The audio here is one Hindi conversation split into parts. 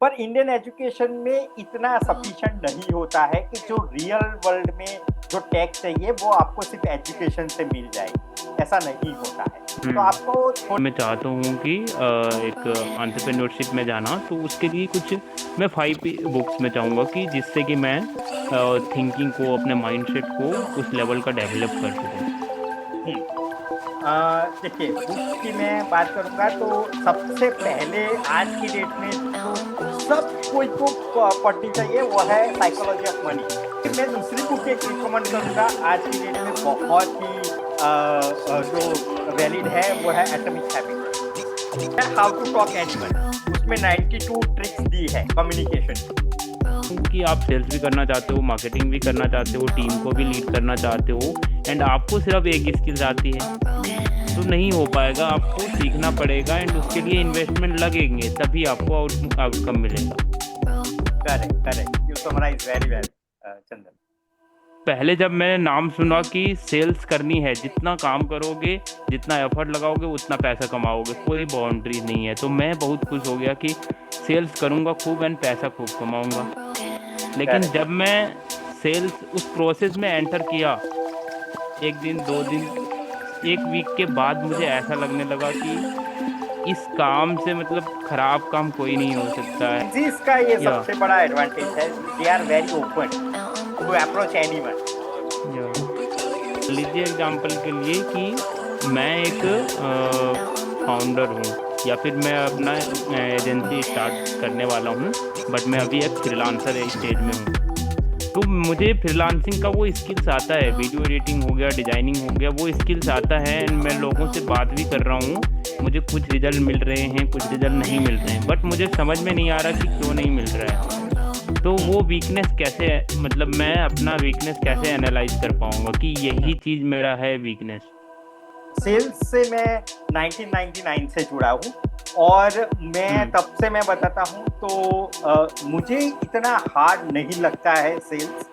पर इंडियन एजुकेशन में इतना सफिशिएंट नहीं होता है कि जो रियल वर्ल्ड में जो टेक चाहिए वो आपको सिर्फ एजुकेशन से मिल जाए, ऐसा नहीं होता है। तो आपको मैं चाहता हूँ कि एक एंटरप्रेन्योरशिप में जाना, तो उसके लिए कुछ मैं 5 बुक्स में चाहूँगा कि जिससे कि मैं थिंकिंग को, अपने माइंडसेट को उस लेवल का डेवलप कर सकूँ। देखिए, बुक्स की मैं बात करूँगा तो सबसे पहले आज की डेट में जो सब कोई को पढ़नी चाहिए वो है साइकोलॉजी ऑफ मनी। फिर मैं दूसरी बुक एक रिकमेंड करूँगा आज की डेट में बहुत ही जो वैलिड है वो है atomic habit, how to talk animal. उसमें 92 ट्रिक्स दी है कम्युनिकेशन। कि आप सेल्स भी करना चाहते हो, मार्केटिंग भी करना चाहते हो, टीम को भी लीड करना चाहते हो, एंड आपको सिर्फ एक स्किल्स आती है तो नहीं हो पाएगा। आपको सीखना पड़ेगा एंड उसके लिए इन्वेस्टमेंट लगेंगे, तभी आपको आउटकम मिलेगा। Correct correct, you summarise very well Chandan. पहले जब मैंने नाम सुना कि सेल्स करनी है, जितना काम करोगे, जितना एफर्ट लगाओगे, उतना पैसा कमाओगे, कोई बाउंड्री नहीं है, तो मैं बहुत खुश हो गया कि सेल्स करूंगा खूब एंड पैसा खूब कमाऊंगा। लेकिन करेक्ट। जब मैं सेल्स उस प्रोसेस में एंटर किया, एक दिन, 2 दिन, एक वीक के बाद मुझे ऐसा लगने लगा कि इस काम से मतलब खराब काम कोई नहीं हो सकता है। जिस का ये या सबसे बड़ा एडवांटेज है, they are very open to approach anyone. या लीजिए एग्जांपल के लिए कि मैं एक फाउंडर हूँ, या फिर मैं अपना एजेंसी स्टार्ट करने वाला हूँ, बट मैं अभी एक फ्रीलांसर स्टेज में हूँ। तो मुझे फ्रीलांसिंग का वो स्किल्स आता है, वीडियो एडिटिंग हो गया, डिजाइनिंग हो गया, वो स्किल्स आता है एंड मैं लोगों से बात भी कर रहा हूँ। मुझे कुछ रिजल्ट मिल रहे हैं, कुछ रिजल्ट नहीं मिल रहे हैं, बट मुझे समझ में नहीं आ रहा कि क्यों नहीं मिल रहा है। तो वो वीकनेस कैसे, मतलब मैं अपना वीकनेस कैसे एनालाइज कर पाऊंगा कि यही चीज मेरा है वीकनेस। सेल्स से मैं 1999 से जुड़ा हूँ और मैं हम्म। तब से मैं बताता हूँ तो मुझे इतना हार्ड नहीं लगता है sales.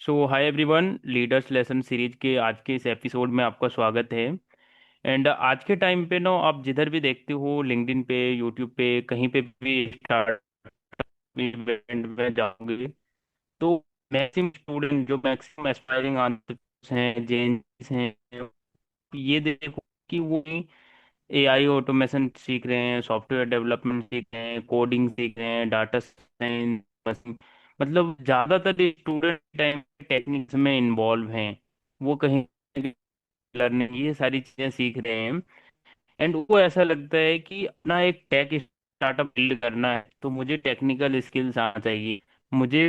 So hi everyone, leaders lesson series के आज के इस एपिसोड में आपका स्वागत है। एंड आज के टाइम पे ना, आप जिधर भी देखते हो, लिंक्डइन पे, यूट्यूब पे, कहीं पे भी स्टार्ट इवेंट में जाओगे, तो मैक्सिमम स्टूडेंट, जो मैक्सिमम एस्पायरिंग आर्टिस्ट हैं, जेन्स हैं, ये देखो कि वो एआई ऑटोमेशन सीख रहे हैं, सॉफ्टवेयर डेवलपमेंट सीख रहे हैं, कोडिंग सीख रहे हैं, डाटा साइंस, मतलब ज्यादातर स्टूडेंट टाइम टेक्निक्स में इन्वॉल्व हैं। वो कहीं लर्निंग, ये सारी चीजें सीख रहे हैं। एंड वो ऐसा लगता है कि अपना एक टेक स्टार्टअप बिल्ड करना है तो मुझे टेक्निकल स्किल्स आना चाहिए। मुझे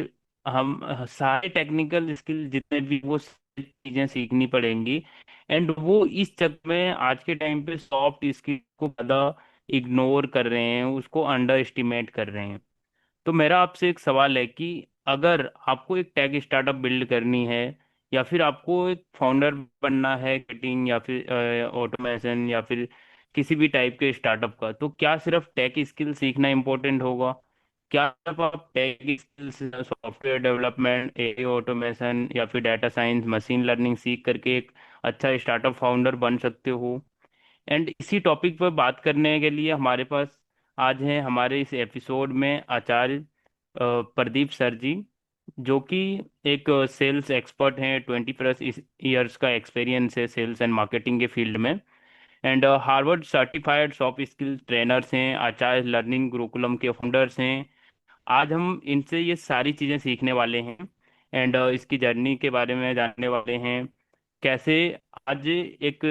हम सारे टेक्निकल स्किल जितने भी, वो सारी चीजें सीखनी पड़ेंगी। एंड वो इस चक्कर में आज के टाइम पे सॉफ्ट स्किल को ज्यादा इग्नोर कर रहे हैं, उसको अंडर एस्टिमेट कर रहे हैं। तो मेरा आपसे एक सवाल है कि अगर आपको एक टेक स्टार्टअप बिल्ड करनी है, या फिर आपको एक फाउंडर बनना है, कटिंग या फिर ऑटोमेशन या फिर किसी भी टाइप के स्टार्टअप का, तो क्या सिर्फ टेक स्किल सीखना इम्पोर्टेंट होगा? क्या सिर्फ आप tech skills, software development, AI automation या फिर डाटा साइंस, मशीन लर्निंग सीख करके एक अच्छा स्टार्टअप फाउंडर बन सकते हो? एंड इसी टॉपिक पर बात करने के लिए हमारे पास आज हैं हमारे इस एपिसोड में आचार्य प्रदीप सर जी, जो कि एक सेल्स एक्सपर्ट हैं, 20+ ईयर्स का एक्सपीरियंस है सेल्स एंड मार्केटिंग के फील्ड में। And Harvard certified soft skill trainers हैं, आचार्य लर्निंग गुरुकुलम के फाउंडर्स हैं। आज हम इनसे ये सारी चीज़ें सीखने वाले हैं एंड इसकी जर्नी के बारे में जानने वाले हैं। कैसे आज एक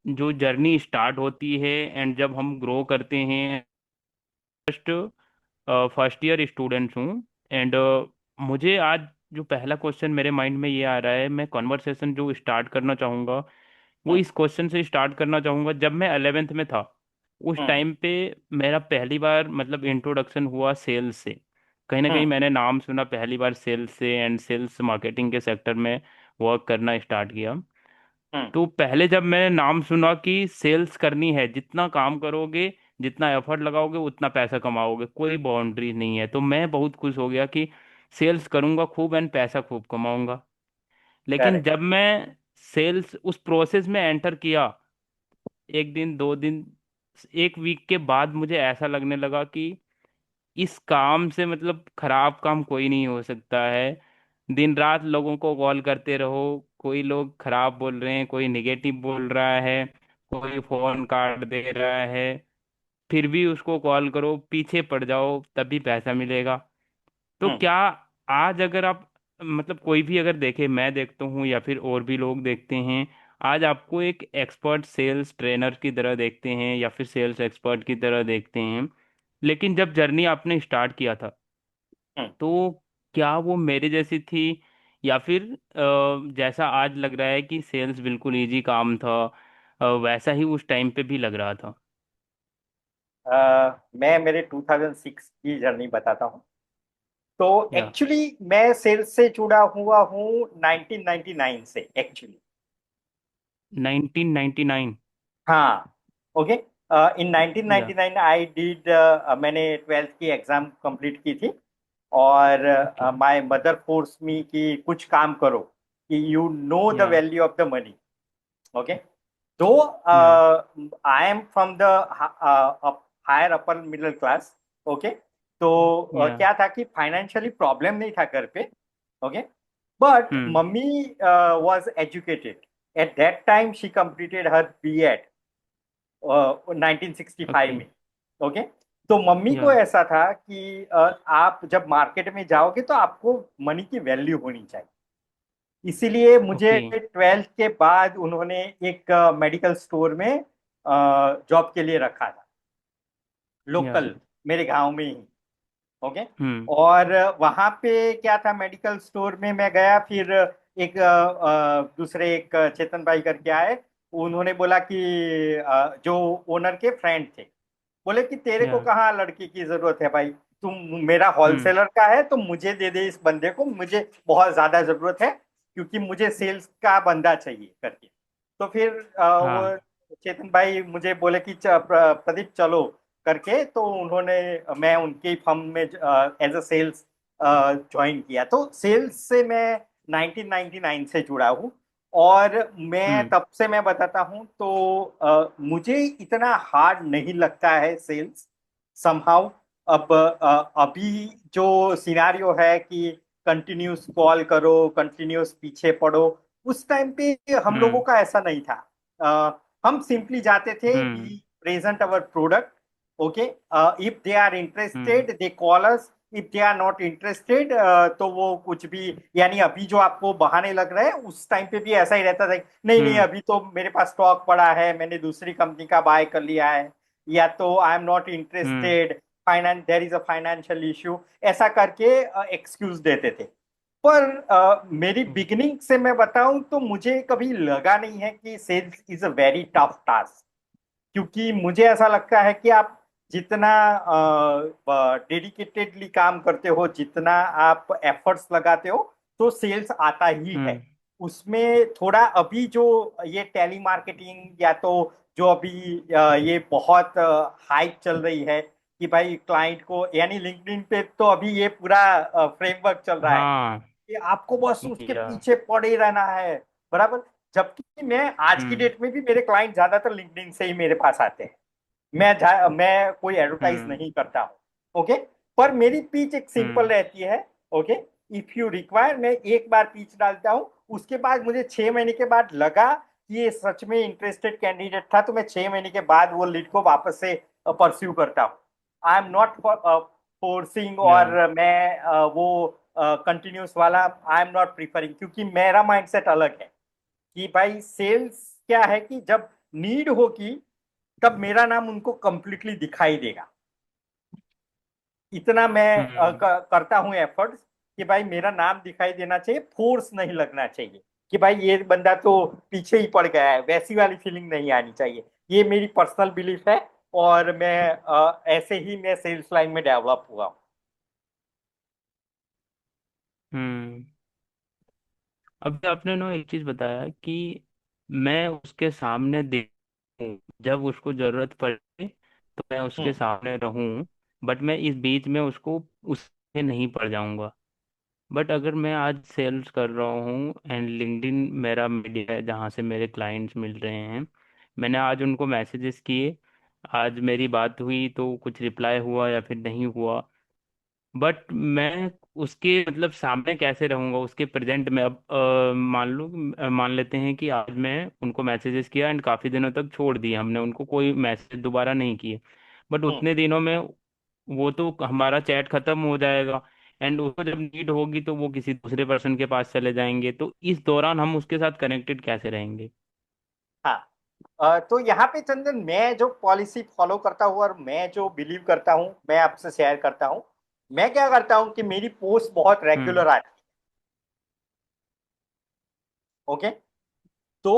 जो जर्नी स्टार्ट होती है एंड जब हम ग्रो करते हैं। जस्ट फर्स्ट ईयर स्टूडेंट्स हूँ एंड मुझे आज जो पहला क्वेश्चन मेरे माइंड में ये आ रहा है, मैं कॉन्वर्सेशन जो स्टार्ट करना चाहूँगा वो हम्म, इस क्वेश्चन से स्टार्ट करना चाहूँगा। जब मैं 11th में था, उस हम्म, टाइम पे मेरा पहली बार मतलब इंट्रोडक्शन हुआ सेल्स से। कहीं ना कहीं हम्म, मैंने नाम सुना पहली बार सेल्स से एंड सेल्स मार्केटिंग के सेक्टर में वर्क करना स्टार्ट किया। हम्म, तो पहले जब मैंने नाम सुना कि सेल्स करनी है, जितना काम करोगे, जितना एफर्ट लगाओगे, उतना पैसा कमाओगे, कोई बाउंड्री नहीं है, तो मैं बहुत खुश हो गया कि सेल्स करूंगा खूब एंड पैसा खूब कमाऊंगा। लेकिन करेक्ट। जब मैं सेल्स उस प्रोसेस में एंटर किया, एक दिन, 2 दिन, एक वीक के बाद मुझे ऐसा लगने लगा कि इस काम से मतलब खराब काम कोई नहीं हो सकता है। दिन रात लोगों को कॉल करते रहो, कोई लोग खराब बोल रहे हैं, कोई निगेटिव बोल रहा है, कोई फोन काट दे रहा है, फिर भी उसको कॉल करो, पीछे पड़ जाओ तभी पैसा मिलेगा। तो हम्म। क्या आज अगर आप मतलब कोई भी अगर देखे, मैं देखता हूँ या फिर और भी लोग देखते हैं, आज आपको एक एक्सपर्ट सेल्स ट्रेनर की तरह देखते हैं या फिर सेल्स एक्सपर्ट की तरह देखते हैं, लेकिन जब जर्नी आपने स्टार्ट किया था हम्म। तो क्या वो मेरे जैसी थी, या फिर जैसा आज लग रहा है कि सेल्स बिल्कुल इजी काम था, वैसा ही उस टाइम पे भी लग रहा था? मैं मेरे 2006 की जर्नी बताता हूँ। तो या एक्चुअली मैं सेल्स से जुड़ा हुआ हूँ 1999 से एक्चुअली। 1999? हाँ। ओके। इन या 1999 आई डिड, मैंने 12th की एग्जाम कंप्लीट की थी। और okay. My mother force me कि कुछ काम करो, कि you know the yeah value of the money. Okay. Though yeah I am from the higher upper middle class. Okay. तो या क्या था कि फाइनेंशियली प्रॉब्लम नहीं था घर पे। Okay. But hmm. Mummy was educated. At that time she completed her BEd 1965 okay. में। ओके। तो मम्मी या को ऐसा था कि आप जब मार्केट में जाओगे तो आपको मनी की वैल्यू होनी चाहिए। इसीलिए मुझे ओके। 12th के बाद उन्होंने एक मेडिकल स्टोर में जॉब के लिए रखा था, या लोकल, मेरे गांव में ही। ओके। हम्म। और वहां पे क्या था, मेडिकल स्टोर में मैं गया। फिर एक दूसरे एक चेतन भाई करके आए। उन्होंने बोला कि जो ओनर के फ्रेंड थे, बोले कि तेरे या को कहाँ लड़की की जरूरत है भाई, तुम, मेरा हम्म। होलसेलर का है तो मुझे दे दे इस बंदे को, मुझे बहुत ज्यादा जरूरत है, क्योंकि मुझे सेल्स का बंदा चाहिए करके। तो फिर हाँ। वो चेतन भाई मुझे बोले कि प्रदीप चलो करके। तो उन्होंने, मैं उनके फर्म में एज अ सेल्स ज्वाइन किया। तो सेल्स से मैं 1999 से जुड़ा हूँ। और मैं हम्म। तब से मैं बताता हूँ तो मुझे इतना हार्ड नहीं लगता है सेल्स समहाउ। अब अभी जो सिनारियो है कि कंटिन्यूस कॉल करो, कंटिन्यूस पीछे पड़ो, उस टाइम पे हम लोगों हम्म। का ऐसा नहीं था। हम सिंपली जाते थे, hmm. We present our product. Okay. If they are hmm. Interested they call us, if they are not interested तो वो कुछ भी, यानी अभी जो आपको बहाने लग रहे हैं उस टाइम पे भी ऐसा ही रहता था, नहीं नहीं हम्म। अभी तो मेरे पास स्टॉक पड़ा है, मैंने दूसरी कंपनी का बाय कर लिया है, या तो I am not hmm. Interested, finance, there is a financial issue, ऐसा करके एक्सक्यूज देते थे। पर मेरी बिगिनिंग से मैं बताऊं तो मुझे कभी लगा नहीं है कि sales is a very tough task. क्योंकि मुझे ऐसा लगता है कि आप जितना डेडिकेटेडली काम करते हो, जितना आप एफर्ट्स लगाते हो, तो सेल्स आता ही है। हम्म। उसमें थोड़ा अभी जो ये टेली मार्केटिंग, या तो जो अभी ये बहुत हाइप चल रही है कि भाई क्लाइंट को, यानी लिंक्डइन पे तो अभी ये पूरा फ्रेमवर्क चल रहा है हाँ। कि आपको बस उसके या पीछे पड़े रहना है, बराबर। जबकि मैं आज की हम्म। डेट में भी, मेरे क्लाइंट ज्यादातर लिंक्डइन से ही मेरे पास आते हैं। मैं कोई एडवर्टाइज हम्म। नहीं करता हूँ। ओके। पर मेरी पिच एक सिंपल हम्म। रहती है। ओके। इफ यू रिक्वायर, मैं एक बार पिच डालता हूँ, उसके बाद मुझे 6 महीने के बाद लगा कि ये सच में इंटरेस्टेड कैंडिडेट था, तो मैं 6 महीने के बाद वो लीड को वापस से परस्यू करता हूँ। आई एम नॉट फोर्सिंग, या और मैं वो कंटिन्यूस वाला आई एम नॉट प्रीफरिंग, क्योंकि मेरा माइंडसेट अलग है कि भाई सेल्स क्या है कि जब नीड होगी तब मेरा नाम उनको कंप्लीटली दिखाई देगा। इतना मैं हम्म। करता हूँ एफर्ट्स कि भाई मेरा नाम दिखाई देना चाहिए, फोर्स नहीं लगना चाहिए कि भाई ये बंदा तो पीछे ही पड़ गया है, वैसी वाली फीलिंग नहीं आनी चाहिए। ये मेरी पर्सनल बिलीफ है। और मैं ऐसे ही मैं सेल्स लाइन में डेवलप हुआ हूँ। हम्म। अभी आपने ना एक चीज बताया कि मैं उसके सामने देखूं, जब उसको जरूरत पड़े तो मैं उसके हम्म। सामने रहूं, बट मैं इस बीच में उसको उससे नहीं पड़ जाऊंगा। बट अगर मैं आज सेल्स कर रहा हूँ एंड लिंक्डइन मेरा मीडिया है जहाँ से मेरे क्लाइंट्स मिल रहे हैं, मैंने आज उनको मैसेजेस किए, आज मेरी बात हुई तो कुछ रिप्लाई हुआ या फिर नहीं हुआ, बट मैं उसके मतलब सामने कैसे रहूंगा उसके प्रेजेंट में। अब मान लेते हैं कि आज मैं उनको मैसेजेस किया एंड काफी दिनों तक छोड़ दिए हमने उनको, कोई मैसेज दोबारा नहीं किए। बट हम्म। उतने दिनों में वो तो हमारा चैट खत्म हो जाएगा, एंड उसको जब नीड होगी तो वो किसी दूसरे पर्सन के पास चले जाएंगे, तो इस दौरान हम उसके साथ कनेक्टेड कैसे रहेंगे? हाँ। तो यहाँ पे चंदन, मैं जो पॉलिसी फॉलो करता हूँ और मैं जो बिलीव करता हूँ, मैं आपसे शेयर करता हूँ। मैं क्या करता हूँ कि मेरी पोस्ट बहुत हम्म। रेगुलर आती है। ओके। तो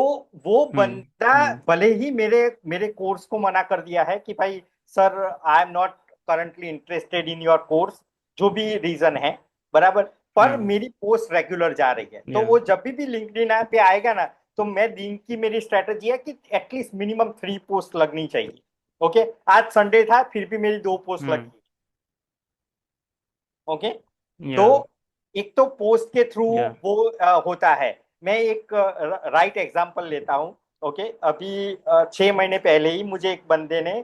वो हम्म। बंदा हम्म। भले ही मेरे मेरे कोर्स को मना कर दिया है कि भाई sir, I am not currently interested in your course, जो भी रीजन है, बराबर, पर हम्म। मेरी पोस्ट रेगुलर जा रही है, तो या। वो जब भी लिंक्डइन पे आएगा ना, तो मैं दिन की मेरी स्ट्रेटेजी है कि एटलीस्ट मिनिमम 3 पोस्ट लगनी चाहिए। ओके। आज संडे था, फिर भी मेरी 2 पोस्ट हम्म। लगी। ओके। तो या। एक तो पोस्ट के थ्रू या। वो होता है। मैं एक राइट एग्जांपल लेता हूँ। ओके। अभी 6 महीने पहले ही मुझे एक बंदे ने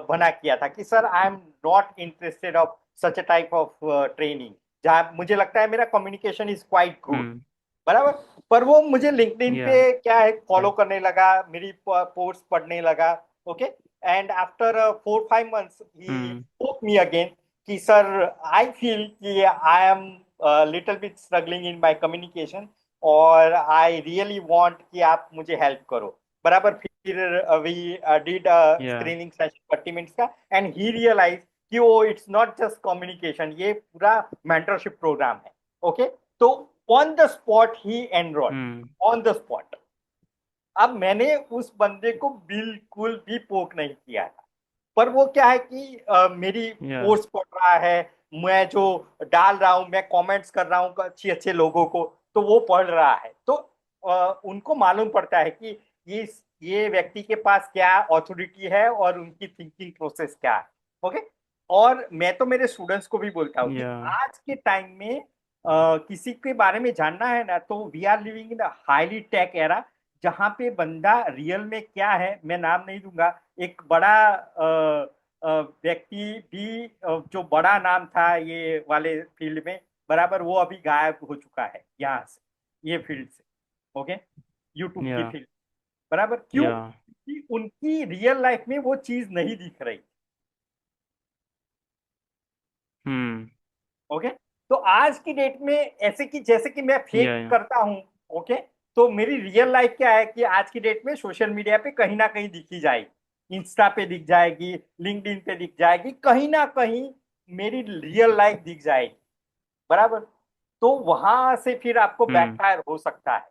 मना किया था कि sir, I am not interested of such a type of training, जहाँ मुझे लगता है मेरा कम्युनिकेशन इज क्वाइट गुड, हम्म। बराबर। पर वो मुझे लिंक्डइन या। पे क्या है, फॉलो या। करने लगा, मेरी पोस्ट पढ़ने लगा। Okay. And after 4-5 months he hmm. spoke me again कि सर, आई फील कि I am little bit struggling in my communication, और आई रियली वांट कि आप मुझे हेल्प करो, बराबर। फिर वी डिड या। स्क्रीनिंग सेशन 30 मिनट्स का, एंड ही रियलाइज कि वो इट्स नॉट जस्ट कम्युनिकेशन, ये पूरा मेंटरशिप प्रोग्राम है। ओके। तो on the spot he enrol, hmm. On the spot. अब मैंने उस बंदे को बिल्कुल भी पोक नहीं किया था, पर वो क्या है कि मेरी या। पोस्ट पढ़ रहा है, मैं जो डाल रहा हूँ, मैं कमेंट्स कर रहा हूँ अच्छे अच्छे लोगों को, तो वो पढ़ रहा है, तो उनको मालूम पड़ता है कि ये व्यक्ति के पास क्या अथॉरिटी है और उनकी थिंकिंग प्रोसेस क्या है। ओके। और मैं तो मेरे स्टूडेंट्स को भी बोलता हूँ कि या। आज के टाइम में किसी के बारे में जानना है ना, तो we are living in highly tech era, जहां पे बंदा रियल में क्या है, मैं नाम नहीं दूंगा, एक बड़ा व्यक्ति भी, जो बड़ा नाम था ये वाले फील्ड में, बराबर, वो अभी गायब हो चुका है यहाँ से, ये फील्ड से। ओके। यूट्यूब की या। फील्ड, बराबर, क्यों? या। कि उनकी रियल लाइफ में वो चीज नहीं दिख रही। हम्म। ओके। तो आज की डेट में ऐसे कि जैसे कि मैं फेक या। करता हूँ। ओके। तो मेरी रियल लाइफ क्या है कि आज की डेट में सोशल मीडिया पे कहीं ना कहीं दिखी जाएगी, इंस्टा पे दिख जाएगी, लिंक्डइन पे दिख जाएगी, कहीं ना कहीं मेरी रियल लाइफ दिख जाएगी, बराबर। तो वहां से फिर आपको हम्म। बैकफायर हो सकता है।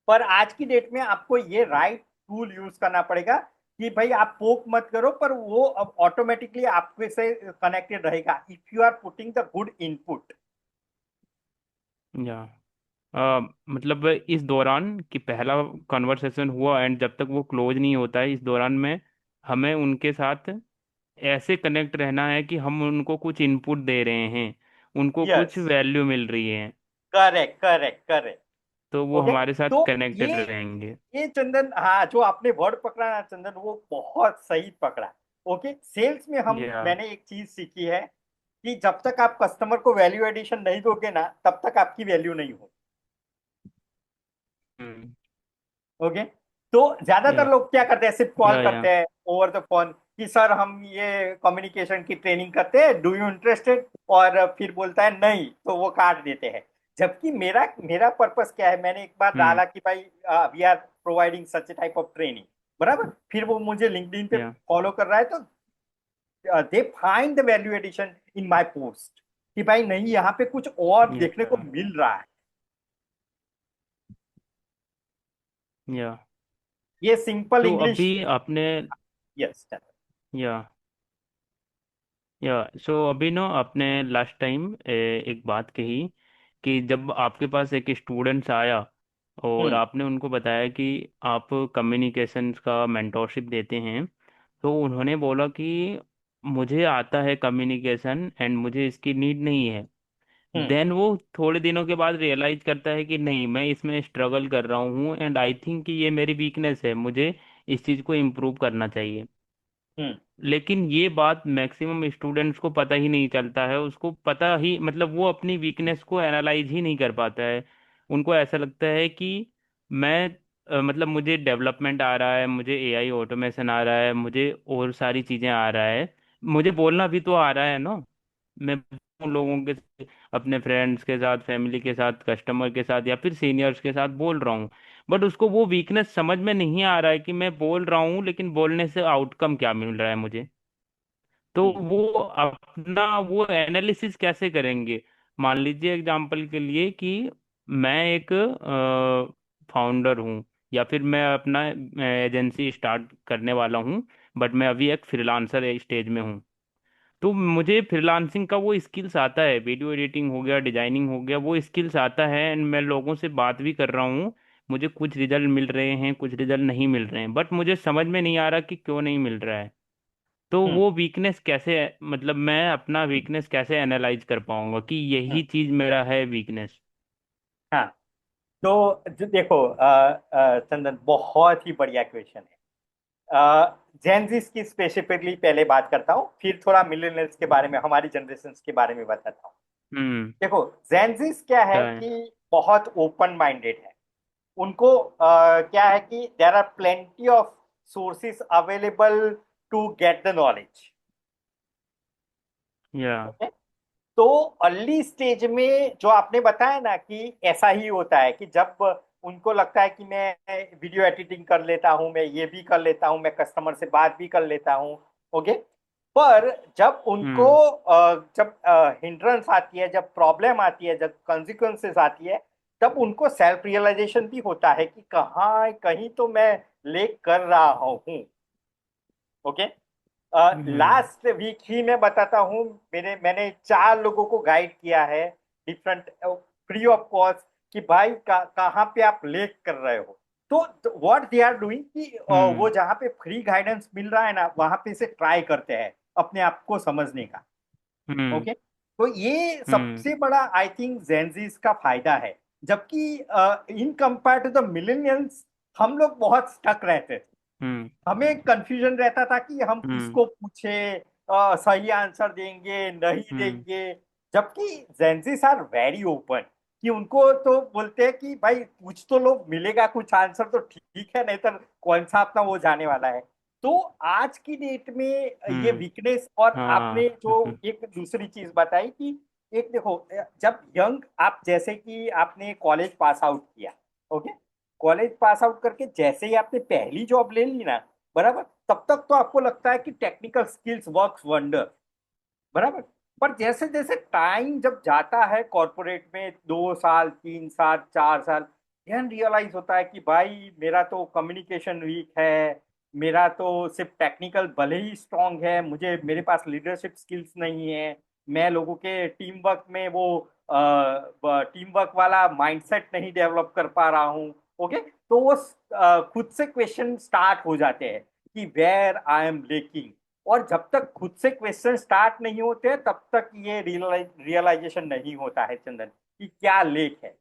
पर आज की डेट में आपको ये राइट टूल यूज करना पड़ेगा कि भाई आप पोक मत करो, पर वो अब ऑटोमेटिकली आपके से कनेक्टेड रहेगा if you are putting the good input. Yeah. मतलब इस दौरान कि पहला कन्वर्सेशन हुआ एंड जब तक वो क्लोज नहीं होता है, इस दौरान में हमें उनके साथ ऐसे कनेक्ट रहना है कि हम उनको कुछ इनपुट दे रहे हैं, उनको कुछ यस। वैल्यू मिल रही है, करेक्ट, करेक्ट, करेक्ट। तो वो ओके। हमारे साथ तो कनेक्टेड ये रहेंगे। ये चंदन, हाँ, जो आपने वर्ड पकड़ा ना चंदन, वो बहुत सही पकड़ा। ओके। सेल्स में हम या। मैंने एक चीज सीखी है कि जब तक आप कस्टमर को वैल्यू एडिशन नहीं दोगे ना, तब तक आपकी वैल्यू नहीं होगी। हम्म। ओके। तो ज्यादातर या। लोग क्या करते हैं, सिर्फ कॉल या। करते हैं ओवर द फोन कि सर, हम ये कम्युनिकेशन की ट्रेनिंग करते हैं, डू यू इंटरेस्टेड, और फिर बोलता है नहीं, तो वो काट देते हैं। जबकि मेरा मेरा पर्पस क्या है, मैंने एक बार हम्म। डाला कि भाई we are providing such type of training, बराबर, फिर वो मुझे लिंक्डइन पे या। फॉलो कर रहा है, तो they find the value addition in my post कि भाई नहीं, यहाँ पे कुछ और देखने को या। मिल रहा है। या। ये सिंपल तो इंग्लिश। अभी आपने यस। या या सो अभी ना आपने लास्ट टाइम एक बात कही कि जब आपके पास एक स्टूडेंट्स आया और हम्म। आपने उनको बताया कि आप कम्युनिकेशंस का मेंटोरशिप देते हैं, तो उन्होंने बोला कि मुझे आता है कम्युनिकेशन एंड मुझे इसकी नीड नहीं है। हम्म। देन वो थोड़े दिनों के बाद रियलाइज करता है कि नहीं, मैं इसमें स्ट्रगल कर रहा हूँ एंड आई थिंक कि ये मेरी वीकनेस है, मुझे इस चीज़ को इम्प्रूव करना चाहिए। हम्म। लेकिन ये बात मैक्सिमम स्टूडेंट्स को पता ही नहीं चलता है, उसको पता ही मतलब वो अपनी वीकनेस को एनालाइज ही नहीं कर पाता है। उनको ऐसा लगता है कि मैं मतलब मुझे डेवलपमेंट आ रहा है, मुझे एआई ऑटोमेशन आ रहा है, मुझे और सारी चीज़ें आ रहा है, मुझे बोलना भी तो आ रहा है ना। मैं उन लोगों के अपने फ्रेंड्स के साथ, फैमिली के साथ, कस्टमर के साथ या फिर सीनियर्स के साथ बोल रहा हूँ, बट उसको वो वीकनेस समझ में नहीं आ रहा है कि मैं बोल रहा हूँ लेकिन बोलने से आउटकम क्या मिल रहा है मुझे। तो हम्म। वो अपना वो एनालिसिस कैसे करेंगे? मान लीजिए एग्जांपल के लिए कि मैं एक फाउंडर हूँ, या फिर मैं अपना एजेंसी स्टार्ट करने वाला हूँ, बट मैं अभी एक फ्रीलांसर स्टेज में हूँ। तो मुझे फ्रीलांसिंग का वो स्किल्स आता है, वीडियो एडिटिंग हो गया, डिजाइनिंग हो गया, वो स्किल्स आता है, एंड मैं लोगों से बात भी कर रहा हूँ। मुझे कुछ रिजल्ट मिल रहे हैं, कुछ रिजल्ट नहीं मिल रहे हैं, बट मुझे समझ में नहीं आ रहा कि क्यों नहीं मिल रहा है। तो हम्म। वो वीकनेस कैसे, मतलब मैं अपना वीकनेस कैसे एनालाइज कर पाऊंगा कि यही हम्म। चीज मेरा है वीकनेस? हाँ। तो जो देखो चंदन, बहुत ही बढ़िया क्वेश्चन है। जेनजीस की स्पेसिफिकली पहले बात करता हूँ, फिर थोड़ा मिलेनियल्स के बारे में, हमारी जनरेशन के बारे में बताता हूँ। हम्म। देखो, जेनजीस क्या है क्या है? कि बहुत ओपन माइंडेड है। उनको क्या है कि there are plenty of sources available to get the knowledge. Yeah. तो अर्ली स्टेज में जो आपने बताया ना कि ऐसा ही होता है कि जब उनको लगता है कि मैं वीडियो एडिटिंग कर लेता हूँ, मैं ये भी कर लेता हूँ, मैं कस्टमर से बात भी कर लेता हूँ। ओके। पर जब उनको हम्म। जब हिंड्रेंस आती है, जब प्रॉब्लम आती है, जब कॉन्सिक्वेंसेस आती है, तब उनको सेल्फ रियलाइजेशन भी होता है कि कहाँ कहीं तो मैं लेक कर रहा हूँ। ओके। हम्म। लास्ट वीक ही मैं बताता हूँ, मैंने 4 लोगों को गाइड किया है, डिफरेंट, फ्री ऑफ कॉस्ट, कि भाई कहाँ पे आप लेक कर रहे हो। तो व्हाट दे आर डूइंग कि वो हम्म। जहाँ पे फ्री गाइडेंस मिल रहा है ना, वहां पे से ट्राई करते हैं अपने आप को समझने का। हम्म। ओके। तो ये हम्म। सबसे बड़ा आई थिंक जेनजीज का फायदा है। जबकि in compare to the millennials, हम लोग बहुत स्टक रहते थे। हम्म। हमें कंफ्यूजन रहता था कि हम हम्म। किसको पूछे, सही आंसर देंगे नहीं हम्म। देंगे। जबकि जेंजिस आर वेरी ओपन, कि उनको तो बोलते हैं कि भाई कुछ तो लोग मिलेगा, कुछ आंसर तो ठीक है, नहीं तो कौन सा अपना वो जाने वाला है। तो आज की डेट में ये हम्म। वीकनेस, और आपने हाँ। जो एक दूसरी चीज बताई कि एक देखो, जब यंग आप, जैसे कि आपने कॉलेज पास आउट किया, ओके, कॉलेज पास आउट करके जैसे ही आपने पहली जॉब ले ली ना, बराबर, तब तक तो आपको लगता है कि टेक्निकल स्किल्स वर्क्स वंडर, बराबर। पर जैसे जैसे टाइम जब जाता है कॉर्पोरेट में, 2 साल, 3 साल, 4 साल, देन रियलाइज होता है कि भाई मेरा तो कम्युनिकेशन वीक है, मेरा तो सिर्फ टेक्निकल भले ही स्ट्रांग है, मुझे मेरे पास लीडरशिप स्किल्स नहीं है, मैं लोगों के टीम वर्क में वो टीम वर्क वाला माइंडसेट नहीं डेवलप कर पा रहा हूँ। ओके। तो वो खुद से क्वेश्चन स्टार्ट हो जाते हैं कि वेयर आई एम लेकिंग। और जब तक खुद से क्वेश्चन स्टार्ट नहीं होते तब तक ये रियलाइजेशन नहीं होता है चंदन, कि क्या लेक है।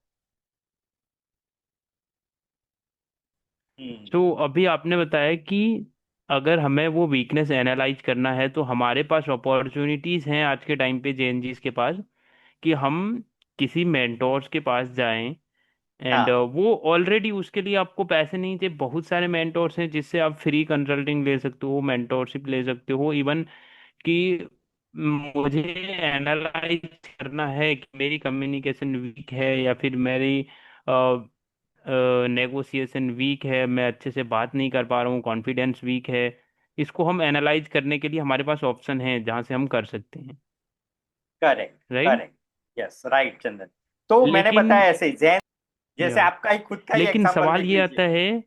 हम्म। तो अभी आपने बताया कि अगर हमें वो वीकनेस एनालाइज करना है तो हमारे पास अपॉर्चुनिटीज हैं आज के टाइम पे जेएनजीज के पास, कि हम किसी मेंटोर्स के पास जाएं। एंड हाँ। वो ऑलरेडी उसके लिए आपको पैसे नहीं चाहिए, बहुत सारे मेंटोर्स हैं जिससे आप फ्री कंसल्टिंग ले सकते हो, मेंटोरशिप ले सकते हो। इवन कि मुझे एनालाइज करना है कि मेरी कम्युनिकेशन वीक है या फिर मेरी नेगोशिएशन वीक है, मैं अच्छे से बात नहीं कर पा रहा हूँ, कॉन्फिडेंस वीक है, इसको हम एनालाइज करने के लिए हमारे पास ऑप्शन है जहाँ से हम कर सकते हैं। Correct. Right. Correct. Yes, right Chandan. तो मैंने लेकिन बताया ऐसे ही, जैन, जैसे या आपका ही खुद का ही लेकिन एग्जांपल सवाल देख ये आता लीजिए। है।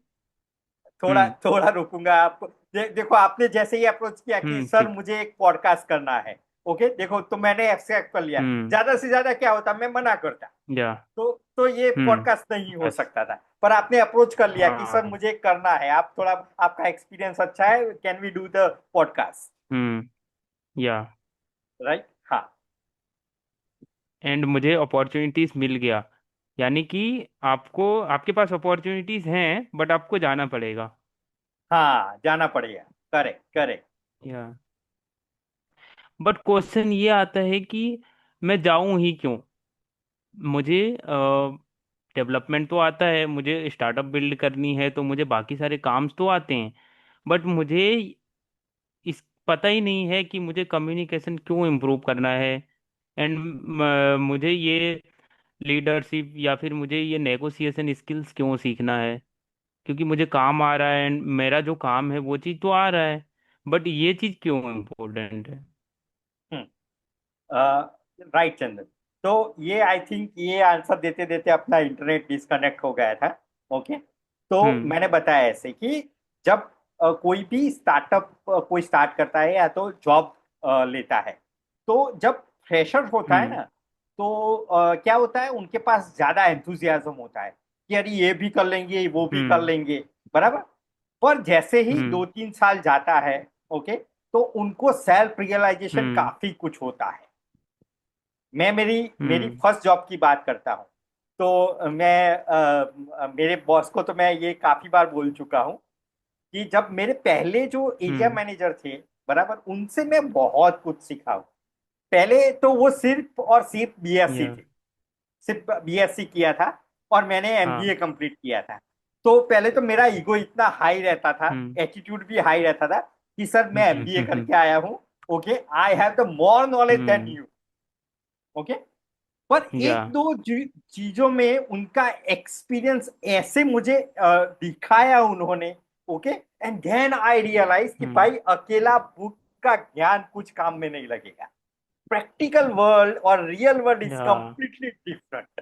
थोड़ा हम्म। थोड़ा रुकूंगा आपको। देखो, आपने जैसे ही अप्रोच किया कि सर ठीक। मुझे एक पॉडकास्ट करना है, ओके, देखो, तो मैंने एक्सेप्ट कर लिया। हम्म। ज्यादा से ज्यादा क्या होता, मैं मना करता। या। तो ये हम्म। पॉडकास्ट नहीं हो बस। सकता था। पर आपने अप्रोच कर लिया कि सर हाँ। मुझे करना है, आप थोड़ा, आपका एक्सपीरियंस अच्छा है, can we do the podcast. Hmm. Yeah. Right. हाँ। एंड मुझे अपॉर्चुनिटीज मिल गया, यानी कि आपको, आपके पास अपॉर्चुनिटीज हैं बट आपको जाना पड़ेगा। हाँ, जाना पड़ेगा। करेक्ट। करेक्ट। या बट क्वेश्चन ये आता है कि मैं जाऊं ही क्यों? मुझे डेवलपमेंट तो आता है, मुझे स्टार्टअप बिल्ड करनी है तो मुझे बाकी सारे काम तो आते हैं, बट मुझे इस पता ही नहीं है कि मुझे कम्युनिकेशन क्यों इम्प्रूव करना है। एंड मुझे ये लीडरशिप या फिर मुझे ये नेगोशिएशन स्किल्स क्यों सीखना है? क्योंकि मुझे काम आ रहा है एंड मेरा जो काम है वो चीज़ तो आ रहा है, बट ये चीज़ क्यों इम्पोर्टेंट है? हम्म। राइट चंदन। तो ये आई थिंक ये आंसर देते देते अपना इंटरनेट डिस्कनेक्ट हो गया था। ओके। तो हम्म। मैंने बताया ऐसे कि जब कोई भी स्टार्टअप कोई स्टार्ट करता है या तो जॉब लेता है, तो जब फ्रेशर होता है हम्म। ना, तो क्या होता है, उनके पास ज्यादा एंथुजियाज्म होता है कि अरे ये भी कर लेंगे वो भी कर हम्म। लेंगे। बराबर। पर जैसे ही हम्म। 2-3 साल जाता है, ओके, तो उनको सेल्फ रियलाइजेशन हम्म। काफी कुछ होता है। मैं मेरी मेरी हम्म। फर्स्ट जॉब की बात करता हूँ। तो मेरे बॉस को तो मैं ये काफी बार बोल चुका हूँ कि जब मेरे पहले जो एरिया हम्म। मैनेजर थे, बराबर, उनसे मैं बहुत कुछ सीखा हूँ। पहले तो वो सिर्फ और सिर्फ बीएससी या थे, सिर्फ बीएससी किया था, और मैंने एमबीए हाँ। कंप्लीट किया था। तो पहले तो मेरा ईगो इतना हाई रहता था, हम्म। एटीट्यूड भी हाई रहता था कि सर मैं एमबीए हम्म। करके आया हूँ। Okay, I have the more knowledge than hmm. You. Okay. पर या एक दो चीजों में उनका एक्सपीरियंस ऐसे मुझे दिखाया उन्होंने। Okay. And then I realise कि हम्म। भाई अकेला बुक का ज्ञान कुछ काम में नहीं लगेगा। प्रैक्टिकल वर्ल्ड और रियल वर्ल्ड इज या कंप्लीटली डिफरेंट।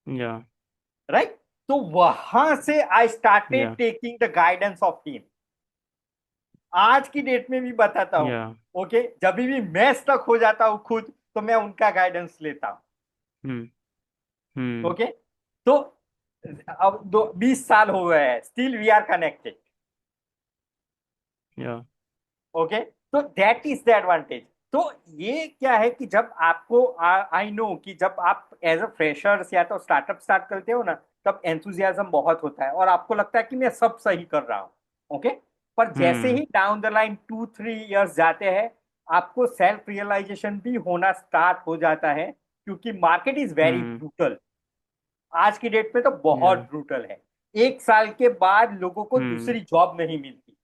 या राइट। तो वहां से आई स्टार्टेड या taking the guidance of him. आज की डेट में भी बताता हूँ। या ओके, जब भी मैं स्टक हो जाता हूँ खुद, तो मैं उनका गाइडेंस लेता हूँ। हम्म। हम्म। ओके। तो अब 20 साल हो गए हैं, स्टिल वी आर कनेक्टेड। या ओके। तो दैट इज द एडवांटेज। तो ये क्या है कि जब आपको, आई नो कि जब आप एज अ फ्रेशर्स या तो स्टार्टअप स्टार्ट करते हो ना, तब एंथुजियाज्म बहुत होता है और आपको लगता है कि मैं सब सही कर रहा हूँ। ओके। पर जैसे हम्म। ही डाउन द लाइन 2-3 इयर्स जाते हैं, आपको सेल्फ रियलाइजेशन भी होना स्टार्ट हो जाता है, क्योंकि market is very hmm. Brutal. आज की डेट में तो बहुत या ब्रूटल है। 1 साल के बाद लोगों को हम्म। दूसरी जॉब नहीं मिलती,